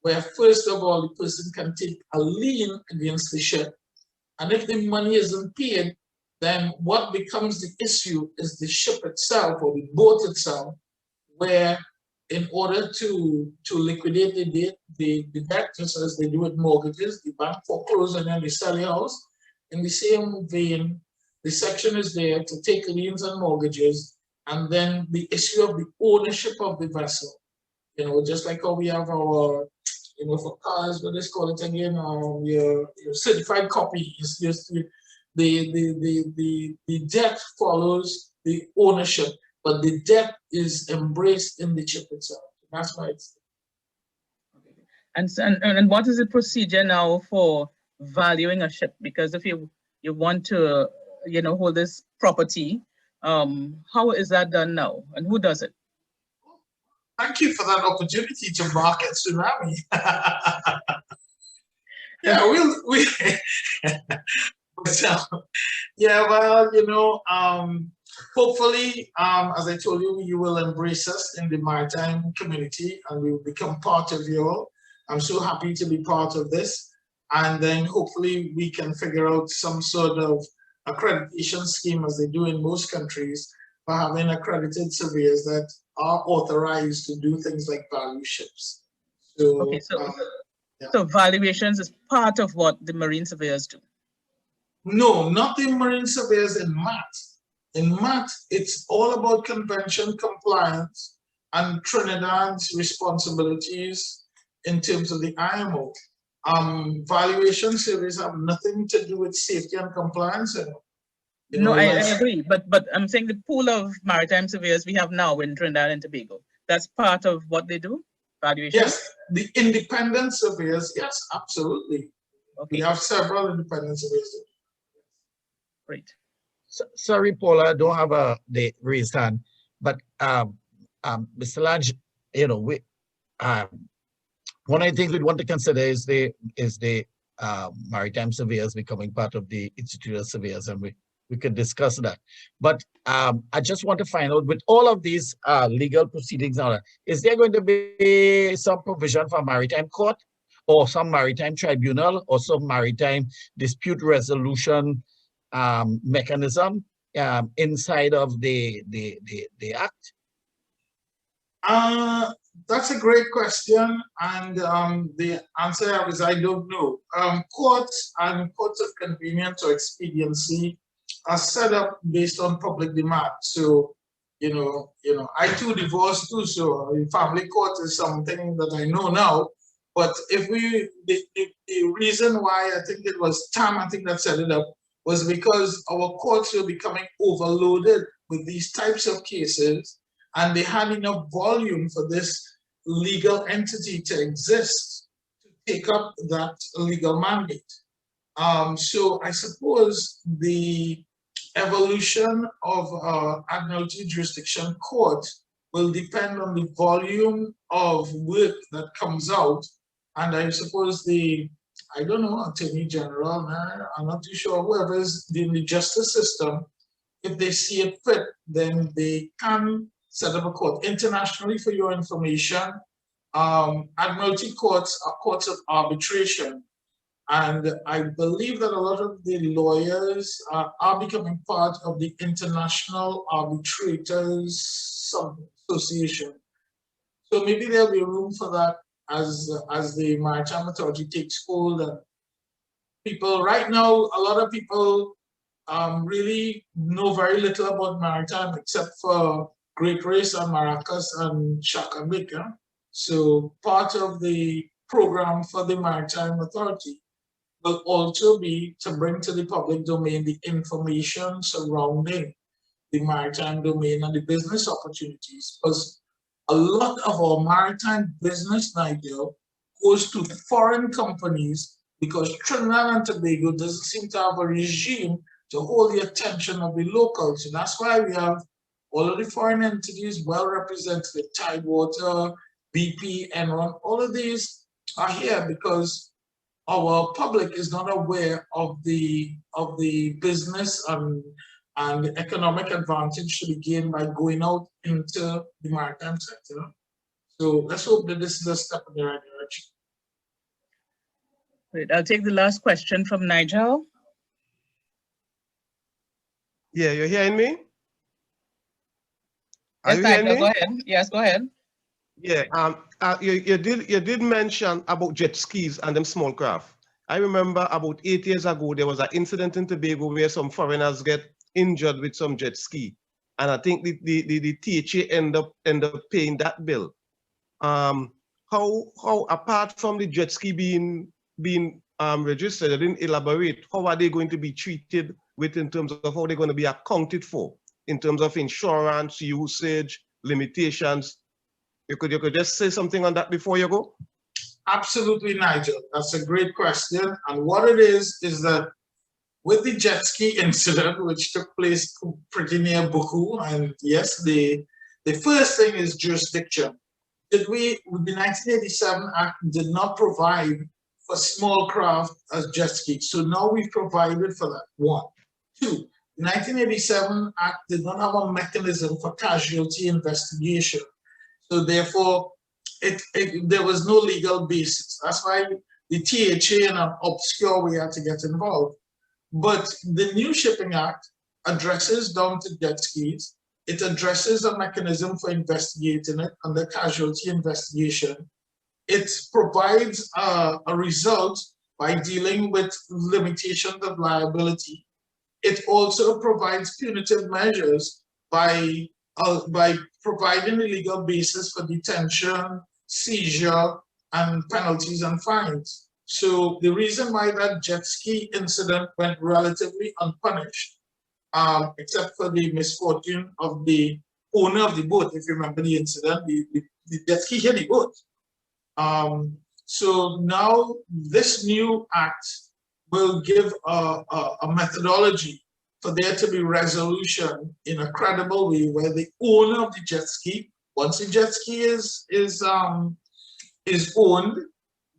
where first of all, the person can take a lien against the ship. And if the money isn't paid, then what becomes the issue is the ship itself or the boat itself, where in order to liquidate the debt, just as they do with mortgages, the bank forecloses and then they sell your house. In the same vein, the section is there to take liens and mortgages, and then the issue of the ownership of the vessel. You know, just like how we have our, you know, for cars, what let's call it again, your certified copy. It's just the debt follows the ownership, but the debt is embraced in the ship itself. That's why it's. And what is the procedure now for valuing a ship? Because if you want to, you know, hold this property, how is that done now, and who does it? Thank you for that opportunity to market Tsunami. Yeah, we yeah, well, you know, hopefully, as I told you, you will embrace us in the maritime community and we will become part of you all. I'm so happy to be part of this. And then hopefully we can figure out some sort of accreditation scheme, as they do in most countries, for having accredited surveyors that are authorized to do things like value ships. So, Okay, so, yeah. so valuations is part of what the marine surveyors do. No, not the marine surveyors in MAT. In MAT, it's all about convention compliance and Trinidad's responsibilities in terms of the IMO. Valuation surveys have nothing to do with safety and compliance. You No, know, I like- agree, but I'm saying the pool of maritime surveyors we have now in Trinidad and Tobago, that's part of what they do, valuation? Yes, the independent surveyors, yes, absolutely. Okay, We have several independent surveyors. great. Sorry, Paula, I don't have the raised hand, but Mr. Lange, you know, one of the things we want to consider is the maritime surveyors becoming part of the institutional surveyors, and we could discuss that. But I just want to find out, with all of these legal proceedings now, is there going to be some provision for maritime court or some maritime tribunal or some maritime dispute resolution mechanism inside of the act? That's a great question, and the answer is I don't know. Courts and courts of convenience or expediency are set up based on public demand. So, you know, I too divorced too, so family court is something that I know now. But if the reason why I think it was Tam, I think that set it up, was because our courts were becoming overloaded with these types of cases, and they had enough volume for this legal entity to exist to take up that legal mandate. So I suppose the evolution of Admiralty Jurisdiction Court will depend on the volume of work that comes out, and I suppose I don't know, Attorney General, I'm not too sure, whoever is in the justice system, if they see it fit, then they can set up a court. Internationally, for your information, Admiralty courts are courts of arbitration. And I believe that a lot of the lawyers are becoming part of the International Arbitrators Association. So maybe there'll be room for that as the Maritime Authority takes hold. And people, right now, a lot of people really know very little about maritime except for Great Race and Maracas and Shaka Baker. So part of the program for the Maritime Authority will also be to bring to the public domain the information surrounding the maritime domain and the business opportunities. Because a lot of our maritime business, Nigel, goes to foreign companies because Trinidad and Tobago doesn't seem to have a regime to hold the attention of the locals. And that's why we have all of the foreign entities well represented, Tidewater, BP, Enron, all of these are here because our public is not aware of the business and the economic advantage to be gained by going out into the maritime sector. So let's hope that this is a step in the right direction. Great. I'll take the last question from Nigel. Yeah, you're hearing me? Are Yes, you hearing Nigel, me? go ahead. Yes, go ahead. Yeah, you did mention about jet skis and them small craft. I remember about 8 years ago, there was an incident in Tobago where some foreigners get injured with some jet ski. And I think the THA end up paying that bill. How apart from the jet ski being registered, I didn't elaborate, how are they going to be treated with in terms of how they're going to be accounted for in terms of insurance, usage, limitations? You could just say something on that before you go? Absolutely, Nigel. That's a great question. And what it is that with the jet ski incident, which took place pretty near Buku, and yes, the first thing is jurisdiction. The 1987 Act did not provide for small craft as jet skis. So now we've provided for that, one. Two, the 1987 Act did not have a mechanism for casualty investigation. So therefore, there was no legal basis. That's why the THA in an obscure way had to get involved. But the new Shipping Act addresses down to jet skis. it addresses a mechanism for investigating it under casualty investigation. It provides a result by dealing with limitations of liability. It also provides punitive measures by providing a legal basis for detention, seizure, and penalties and fines. So the reason why that jet ski incident went relatively unpunished, except for the misfortune of the owner of the boat, if you remember the incident, the jet ski hit the boat. So now this new act will give a methodology for there to be resolution in a credible way where the owner of the jet ski, once the jet ski is owned,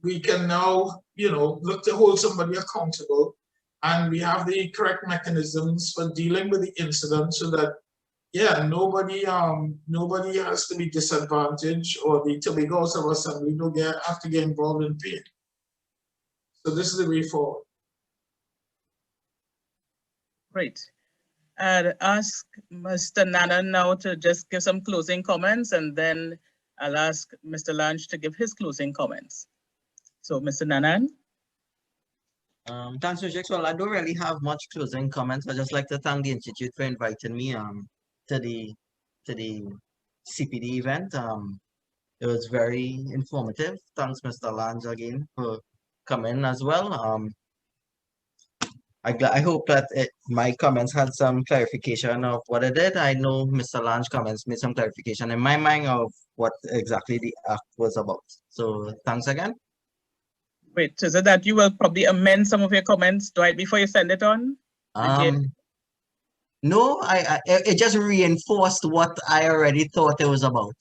we can now, look to hold somebody accountable, and we have the correct mechanisms for dealing with the incident so that, yeah, nobody has to be disadvantaged, or the Tobago of Assembly don't have to get involved in pain. So this is the way forward. Great. I'd ask Mr. Nanan now to just give some closing comments, and then I'll ask Mr. Lange to give his closing comments. So, Mr. Nanan. Thanks, Mr. Well, I don't really have much closing comments. I'd just like to thank the Institute for inviting me to the CPD event. It was very informative. Thanks, Mr. Lange, again for coming as well. I hope that my comments had some clarification of what I did. I know Mr. Lange's comments made some clarification in my mind of what exactly the act was about. So thanks again. Great. Is it that you will probably amend some of your comments, Dwight, before you send it on? No, it just reinforced what I already thought it was about.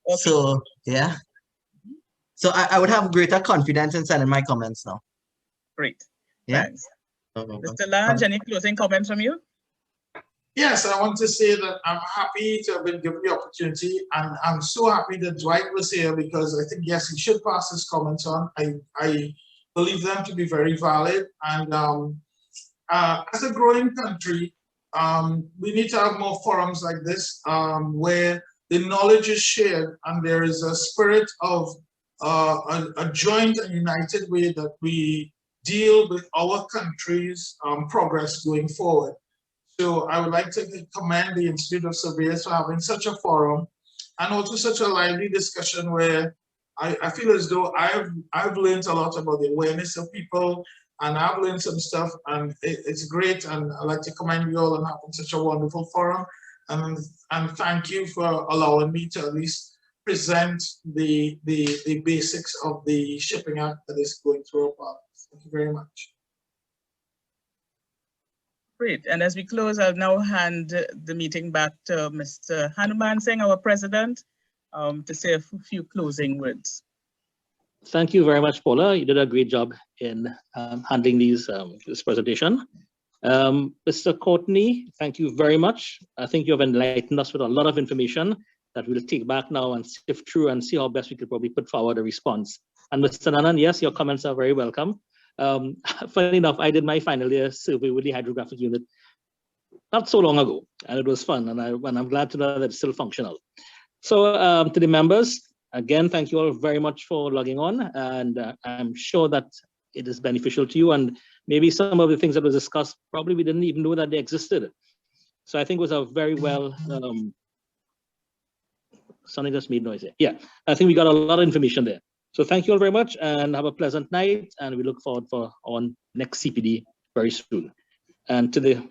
Okay. So yeah. So I would have greater confidence in sending my comments now. Great. Yeah. Thanks. Mr. Lange, any closing comments from you? Yes, I want to say that I'm happy to have been given the opportunity, and I'm so happy that Dwight was here, because I think, yes, he should pass his comments on. I believe them to be very valid, and as a growing country, we need to have more forums like this where the knowledge is shared and there is a spirit of a joint and united way that we deal with our country's progress going forward. So I would like to commend the Institute of Surveyors for having such a forum, and also such a lively discussion where I feel as though I've learned a lot about the awareness of people, and I've learned some stuff, and it's great. And I'd like to commend you all on having such a wonderful forum, and thank you for allowing me to at least present the basics of the Shipping Act that is going through our parliament. Thank you very much. Great. And as we close, I'll now hand the meeting back to Mr. Hanuman Singh, our president, to say a few closing words. Thank you very much, Paula. You did a great job in handling this presentation. Mr. Courtney, thank you very much. I think you have enlightened us with a lot of information that we'll take back now and sift through and see how best we could probably put forward a response. And Mr. Nanan, yes, your comments are very welcome. Funny enough, I did my final year survey with the hydrographic unit not so long ago, and it was fun, and I'm glad to know that it's still functional. So to the members, again, thank you all very much for logging on, and I'm sure that it is beneficial to you, and maybe some of the things that were discussed, probably we didn't even know that they existed. So I think it was a very well, something just made noise here. Yeah, I think we got a lot of information there. So thank you all very much, and have a pleasant night, and we look forward for our next CPD very soon. And to the